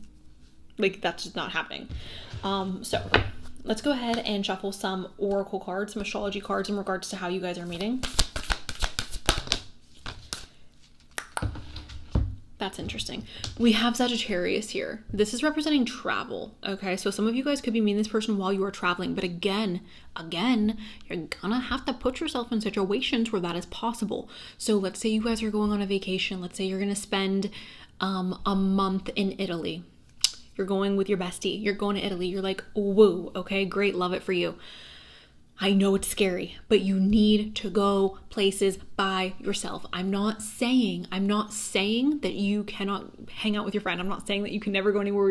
A: Like, that's just not happening. So let's go ahead and shuffle some oracle cards, some astrology cards in regards to how you guys are meeting. That's interesting. We have Sagittarius here. This is representing travel, okay? So some of you guys could be meeting this person while you are traveling, but again, you're gonna have to put yourself in situations where that is possible. So let's say you guys are going on a vacation. Let's say you're gonna spend a month in Italy. You're going with your bestie. You're going to Italy. You're like, woo, okay, great, love it for you. I know it's scary, but you need to go places by yourself. I'm not saying that you cannot hang out with your friend. I'm not saying that you can never go anywhere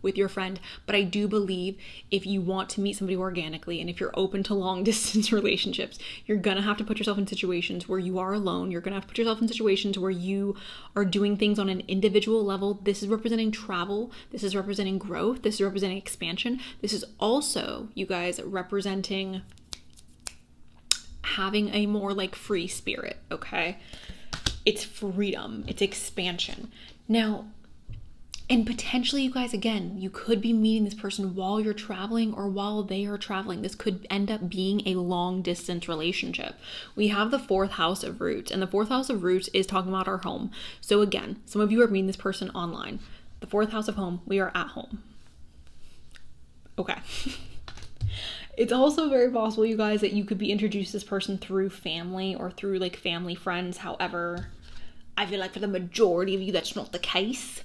A: with your friend, but I do believe if you want to meet somebody organically, and if you're open to long distance relationships, you're gonna have to put yourself in situations where you are alone. You're gonna have to put yourself in situations where you are doing things on an individual level. This is representing travel. This is representing growth. This is representing expansion. This is also, you guys, representing having a more like free spirit, okay? It's freedom, it's expansion. Now, and potentially, you guys, again, you could be meeting this person while you're traveling or while they are traveling. This could end up being a long distance relationship. We have the 4th house of roots, and the 4th house of roots is talking about our home. So again, some of you are meeting this person online. The 4th house of home, we are at home. Okay. It's also very possible, you guys, that you could be introduced to this person through family or through like family friends. However, I feel like for the majority of you, that's not the case.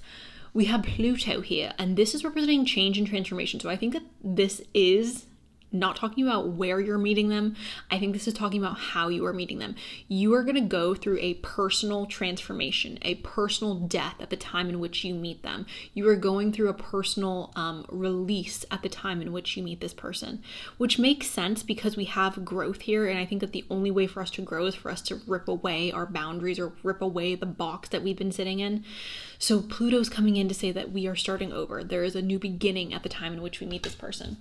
A: We have Pluto here, and this is representing change and transformation. So I think that this is not talking about where you're meeting them. I think this is talking about how you are meeting them. You are going to go through a personal transformation, a personal death at the time in which you meet them. You are going through a personal release at the time in which you meet this person, which makes sense because we have growth here. And I think that the only way for us to grow is for us to rip away our boundaries or rip away the box that we've been sitting in. So Pluto's coming in to say that we are starting over. There is a new beginning at the time in which we meet this person.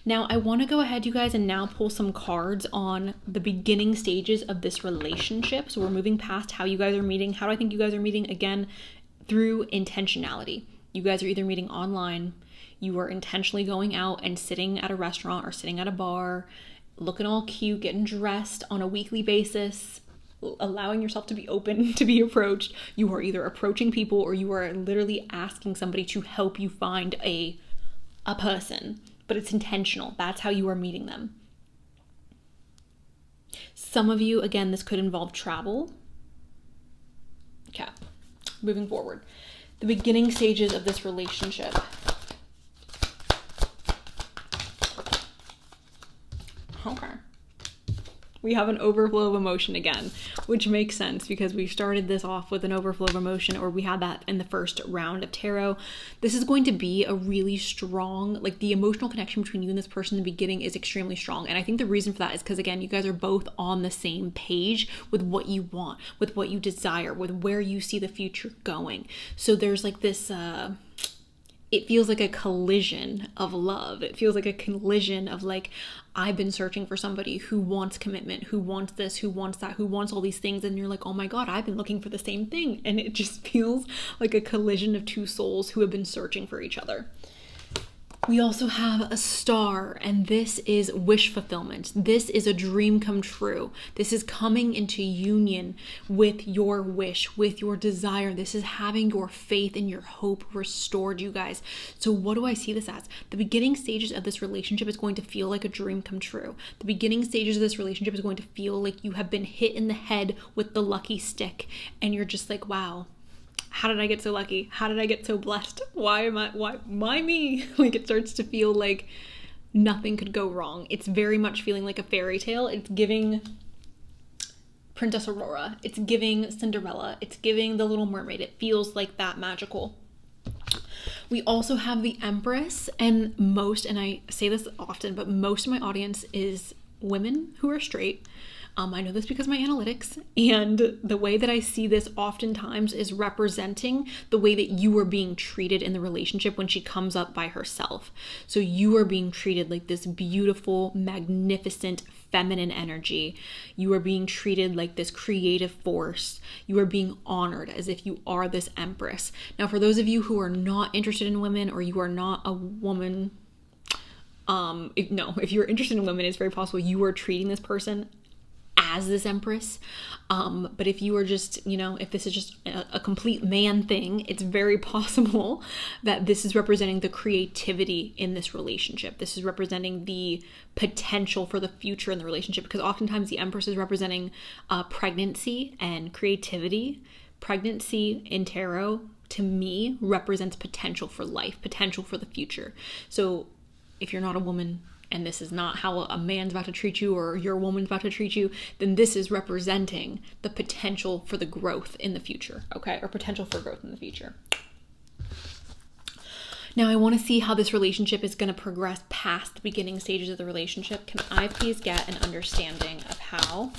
A: Now, I want to go ahead, you guys, and now pull some cards on the beginning stages of this relationship. So we're moving past how you guys are meeting. How do I think you guys are meeting? Again, through intentionality. You guys are either meeting online, you are intentionally going out and sitting at a restaurant or sitting at a bar, looking all cute, getting dressed on a weekly basis, allowing yourself to be open to be approached. You are either approaching people or you are literally asking somebody to help you find a person. But it's intentional. That's how you are meeting them. Some of you, again, this could involve travel. Okay, moving forward. The beginning stages of this relationship. Okay. We have an overflow of emotion again, which makes sense because we started this off with an overflow of emotion, or we had that in the first round of tarot. This is going to be a really strong, like the emotional connection between you and this person in the beginning is extremely strong. And I think the reason for that is because, again, you guys are both on the same page with what you want, with what you desire, with where you see the future going. So there's like this, it feels like a collision of love. It feels like a collision of like, I've been searching for somebody who wants commitment, who wants this, who wants that, who wants all these things. And you're like, oh my God, I've been looking for the same thing. And it just feels like a collision of two souls who have been searching for each other. We also have a star, and this is wish fulfillment. This is a dream come true. This is coming into union with your wish, with your desire. This is having your faith and your hope restored, you guys. So what do I see this as? The beginning stages of this relationship is going to feel like a dream come true. The beginning stages of this relationship is going to feel like you have been hit in the head with the lucky stick, and you're just like, wow. How did I get so lucky? How did I get so blessed? Why me? Like, it starts to feel like nothing could go wrong. It's very much feeling like a fairy tale. It's giving Princess Aurora. It's giving Cinderella. It's giving The Little Mermaid. It feels like that magical. We also have the Empress, and I say this often, but most of my audience is women who are straight. I know this because of my analytics, and the way that I see this oftentimes is representing the way that you are being treated in the relationship when she comes up by herself. So you are being treated like this beautiful, magnificent, feminine energy. You are being treated like this creative force. You are being honored as if you are this Empress. Now, for those of you who are not interested in women, or you are not a woman, if you're interested in women, it's very possible you are treating this person as this Empress. But if you are just, if this is just a complete man thing, it's very possible that this is representing the creativity in this relationship. This is representing the potential for the future in the relationship, because oftentimes the Empress is representing pregnancy and creativity. Pregnancy in tarot, to me, represents potential for life, potential for the future. So if you're not a woman, and this is not how a man's about to treat you or your woman's about to treat you, then this is representing the potential for the growth in the future, okay? Or potential for growth in the future. Now, I want to see how this relationship is going to progress past the beginning stages of the relationship. Can I please get an understanding of how?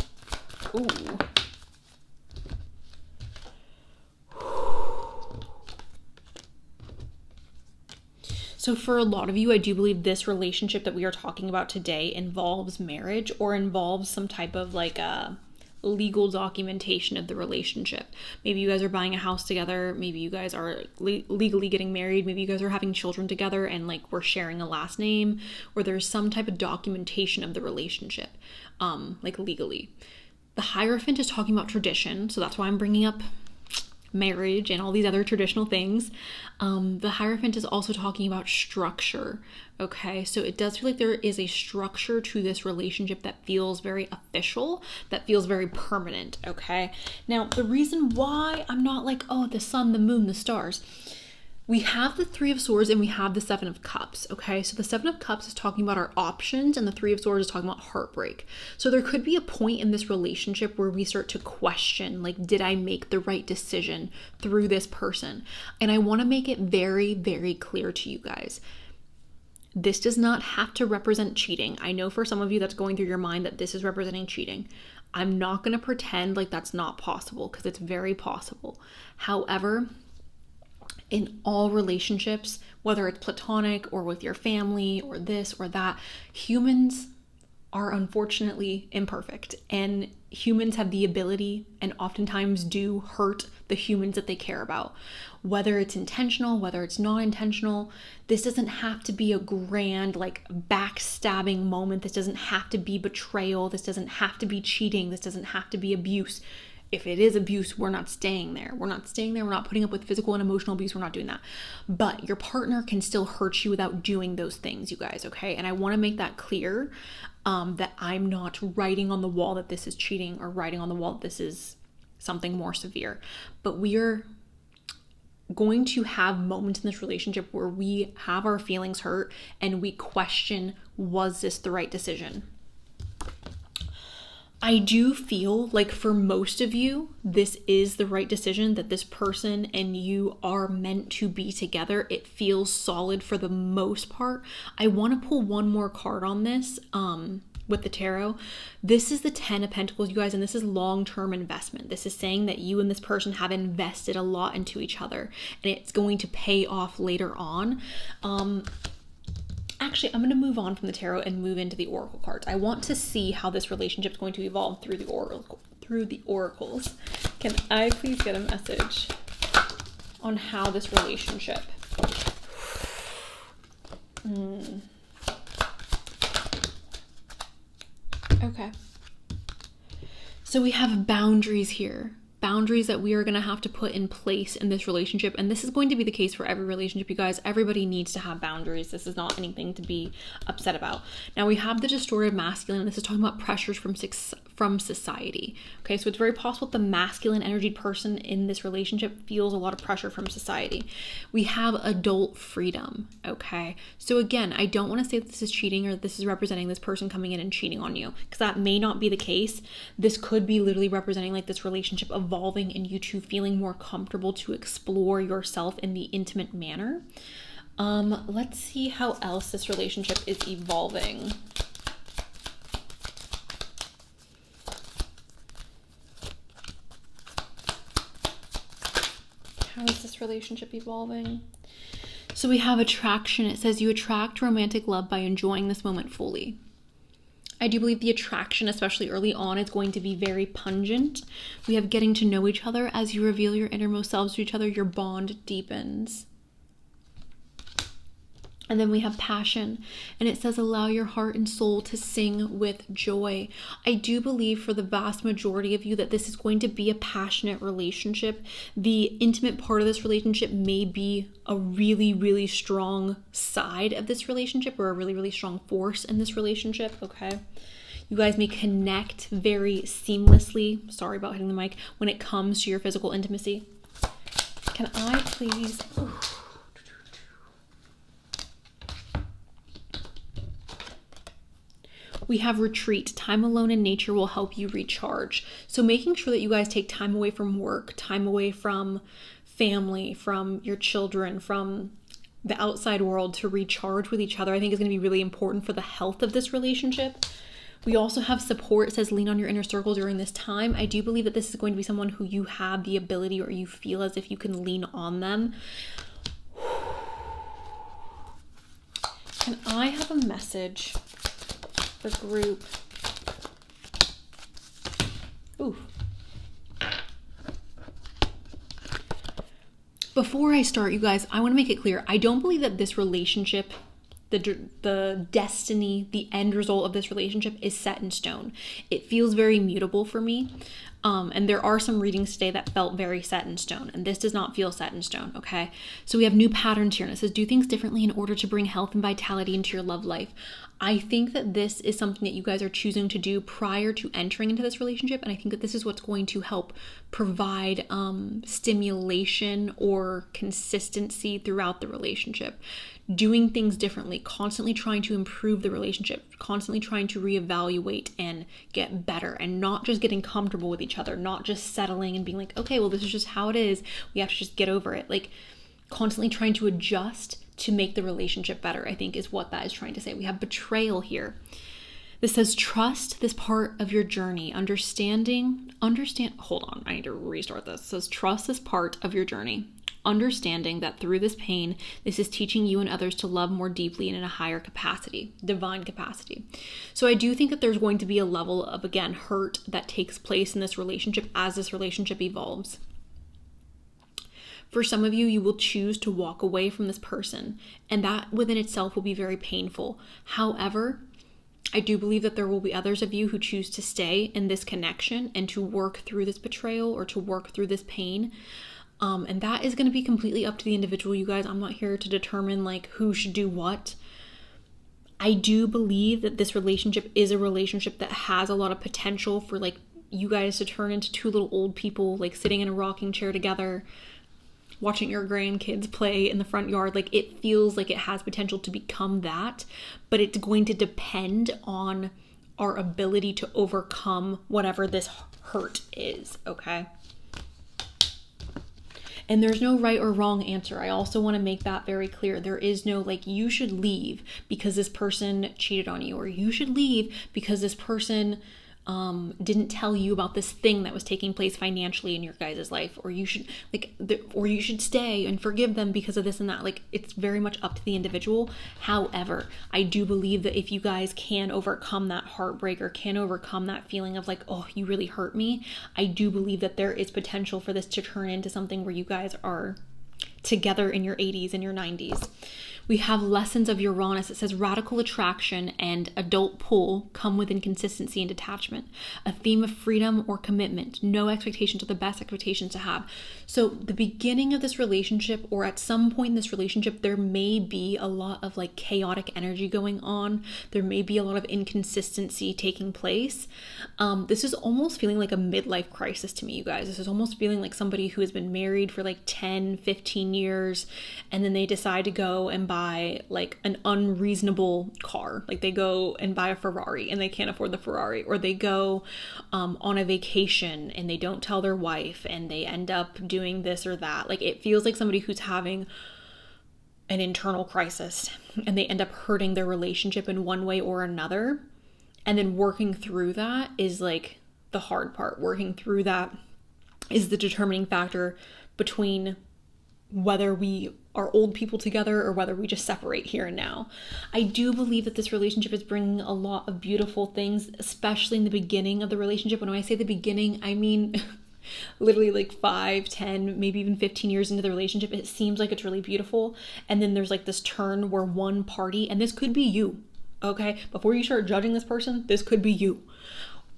A: Ooh. So for a lot of you, I do believe this relationship that we are talking about today involves marriage, or involves some type of like a legal documentation of the relationship. Maybe you guys are buying a house together. Maybe you guys are legally getting married. Maybe you guys are having children together and like we're sharing a last name, or there's some type of documentation of the relationship, like legally. The Hierophant is talking about tradition. So that's why I'm bringing up marriage and all these other traditional things. The Hierophant is also talking about structure. Okay, so it does feel like there is a structure to this relationship that feels very official, that feels very permanent. Okay, now the reason why I'm not like, oh, the sun, the moon, the stars, We have the Three of Swords and we have the Seven of Cups, okay? So the Seven of Cups is talking about our options and the Three of Swords is talking about heartbreak. So there could be a point in this relationship where we start to question, like, did I make the right decision through this person? And I want to make it very, very clear to you guys. This does not have to represent cheating. I know for some of you that's going through your mind that this is representing cheating. I'm not going to pretend like that's not possible because it's very possible. However, in all relationships, whether it's platonic or with your family or this or that, humans are unfortunately imperfect, and humans have the ability and oftentimes do hurt the humans that they care about. Whether it's intentional, whether it's not intentional, this doesn't have to be a grand, like, backstabbing moment. This doesn't have to be betrayal. This doesn't have to be cheating. This doesn't have to be abuse. If it is abuse, we're not staying there. We're not staying there. We're not putting up with physical and emotional abuse. We're not doing that. But your partner can still hurt you without doing those things, you guys, okay? And I want to make that clear, that I'm not writing on the wall that this is cheating or writing on the wall that this is something more severe. But we are going to have moments in this relationship where we have our feelings hurt and we question, was this the right decision? I do feel like for most of you, this is the right decision, that this person and you are meant to be together. It feels solid for the most part. I want to pull one more card on this with the tarot. This is the 10 of Pentacles, you guys, and this is long-term investment. This is saying that you and this person have invested a lot into each other and it's going to pay off later on. Actually, I'm going to move on from the tarot and move into the oracle cards. I want to see how this relationship is going to evolve through the oracles. Can I please get a message on how this relationship? Okay. So we have boundaries here. Boundaries that we are going to have to put in place in this relationship. And this is going to be the case for every relationship, you guys. Everybody needs to have boundaries. This is not anything to be upset about. Now we have the distorted masculine, and this is talking about pressures from society. Okay, so it's very possible the masculine energied person in this relationship feels a lot of pressure from society. We have adult freedom. Okay, so again, I don't want to say that this is cheating or this is representing this person coming in and cheating on you, because that may not be the case. This could be literally representing like this relationship evolving and you two feeling more comfortable to explore yourself in the intimate manner. Let's see how else this relationship is evolving. How is this relationship evolving? So we have attraction. It says you attract romantic love by enjoying this moment fully. I do believe the attraction, especially early on, is going to be very pungent. We have getting to know each other. As you reveal your innermost selves to each other, your bond deepens. And then we have passion, and it says allow your heart and soul to sing with joy. I do believe for the vast majority of you that this is going to be a passionate relationship. The intimate part of this relationship may be a really, really strong side of this relationship, or a really, really strong force in this relationship, okay? You guys may connect very seamlessly, sorry about hitting the mic, when it comes to your physical intimacy. Can I please... We have retreat. Time alone in nature will help you recharge. So making sure that you guys take time away from work, time away from family, from your children, from the outside world to recharge with each other, I think is going to be really important for the health of this relationship. We also have support. It says lean on your inner circle during this time. I do believe that this is going to be someone who you have the ability, or you feel as if you can lean on them. Can I have a message for group? Ooh. Before I start, you guys, I want to make it clear, I don't believe that this relationship the destiny, the end result of this relationship is set in stone. It feels very mutable for me. And there are some readings today that felt very set in stone, and this does not feel set in stone, okay? So we have new patterns here, and it says, do things differently in order to bring health and vitality into your love life. I think that this is something that you guys are choosing to do prior to entering into this relationship, and I think that this is what's going to help provide stimulation or consistency throughout the relationship. Doing things differently, constantly trying to improve the relationship, constantly trying to reevaluate and get better, and not just getting comfortable with each other, not just settling and being like, okay, well, this is just how it is. We have to just get over it. Like, constantly trying to adjust to make the relationship better, I think is what that is trying to say. We have betrayal here. This says, trust this part of your journey. Hold on, I need to restart this. It says, trust this part of your journey. Understanding that through this pain, this is teaching you and others to love more deeply and in a higher capacity, divine capacity. So I do think that there's going to be a level of, again, hurt that takes place in this relationship as this relationship evolves. For some of you, you will choose to walk away from this person, and that within itself will be very painful. However, I do believe that there will be others of you who choose to stay in this connection and to work through this betrayal or to work through this pain. And that is going to be completely up to the individual, you guys. I'm not here to determine like who should do what. I do believe that this relationship is a relationship that has a lot of potential for like you guys to turn into two little old people, like sitting in a rocking chair together, watching your grandkids play in the front yard. Like, it feels like it has potential to become that, but it's going to depend on our ability to overcome whatever this hurt is, okay? And there's no right or wrong answer. I also want to make that very clear. There is no like, you should leave because this person cheated on you, or you should leave because this person didn't tell you about this thing that was taking place financially in your guys' life, or you should or you should stay and forgive them because of this and that. Like, it's very much up to the individual. However, I do believe that if you guys can overcome that heartbreak or can overcome that feeling of like, oh, you really hurt me, I do believe that there is potential for this to turn into something where you guys are together in your 80s and your 90s. We have lessons of Uranus. It says radical attraction and adult pull come with inconsistency and detachment. A theme of freedom or commitment. No expectations are the best expectations to have. So the beginning of this relationship, or at some point in this relationship, there may be a lot of like chaotic energy going on. There may be a lot of inconsistency taking place. This is almost feeling like a midlife crisis to me, you guys. This is almost feeling like somebody who has been married for like 10, 15 years, and then they decide to go and buy like an unreasonable car. Like, they go and buy a Ferrari and they can't afford the Ferrari, or they go on a vacation and they don't tell their wife and they end up doing this or that. Like, it feels like somebody who's having an internal crisis and they end up hurting their relationship in one way or another. And then working through that is like the hard part. Working through that is the determining factor between whether we are old people together or whether we just separate here and now. I do believe that this relationship is bringing a lot of beautiful things, especially in the beginning of the relationship. And when I say the beginning, I mean literally like 5, 10, maybe even 15 years into the relationship. It seems like it's really beautiful. And then there's like this turn where one party, and this could be you, okay? Before you start judging this person, this could be you.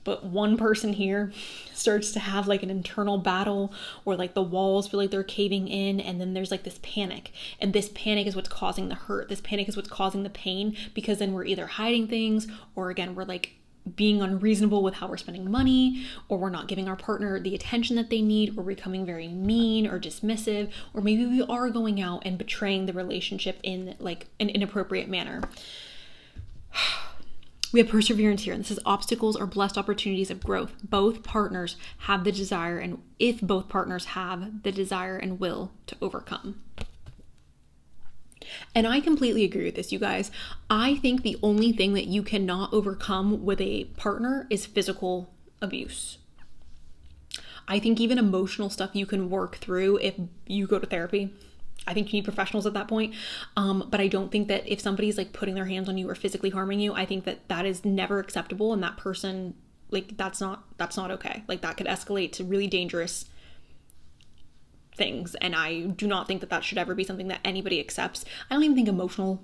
A: But one person here starts to have like an internal battle, or like the walls feel like they're caving in, and then there's like this panic. And this panic is what's causing the hurt. This panic is what's causing the pain, because then we're either hiding things, or again, we're like being unreasonable with how we're spending money, or we're not giving our partner the attention that they need, or becoming very mean or dismissive, or maybe we are going out and betraying the relationship in like an inappropriate manner. We have perseverance here, and this is obstacles are blessed opportunities of growth. Both partners have the desire, and if both partners have the desire and will to overcome. And I completely agree with this, you guys. I think the only thing that you cannot overcome with a partner is physical abuse. I think even emotional stuff you can work through if you go to therapy. I think you need professionals at that point. But I don't think that if somebody's like putting their hands on you or physically harming you, I think that that is never acceptable. And that person, like, that's not okay. Like, that could escalate to really dangerous things. And I do not think that that should ever be something that anybody accepts. I don't even think emotional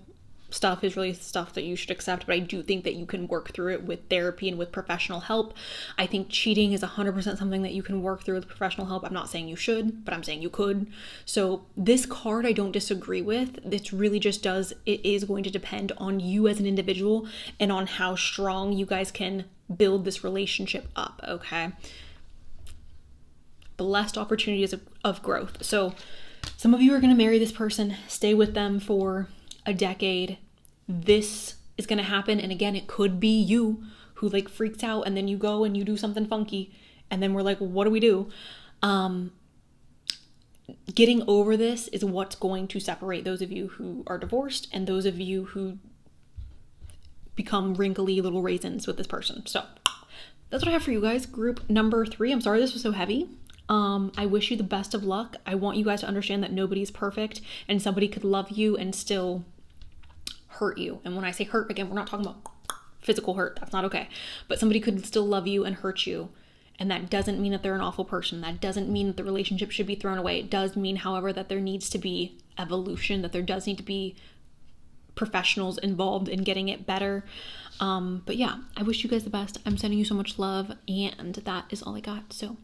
A: stuff is really stuff that you should accept, but I do think that you can work through it with therapy and with professional help. I think cheating is 100% something that you can work through with professional help. I'm not saying you should, but I'm saying you could. So this card I don't disagree with. It really just does, it is going to depend on you as an individual and on how strong you guys can build this relationship up, okay? Blessed opportunities of growth. So some of you are going to marry this person, stay with them for a decade. This is going to happen. And again, it could be you who like freaks out and then you go and you do something funky. And then we're like, well, what do we do? Getting over this is what's going to separate those of you who are divorced and those of you who become wrinkly little raisins with this person. So that's what I have for you guys. Group number 3. I'm sorry this was so heavy. I wish you the best of luck. I want you guys to understand that nobody's perfect and somebody could love you and still hurt you. And when I say hurt, again, we're not talking about physical hurt. That's not okay. But somebody could still love you and hurt you. And that doesn't mean that they're an awful person. That doesn't mean that the relationship should be thrown away. It does mean, however, that there needs to be evolution, that there does need to be professionals involved in getting it better. But yeah, I wish you guys the best. I'm sending you so much love, and that is all I got. So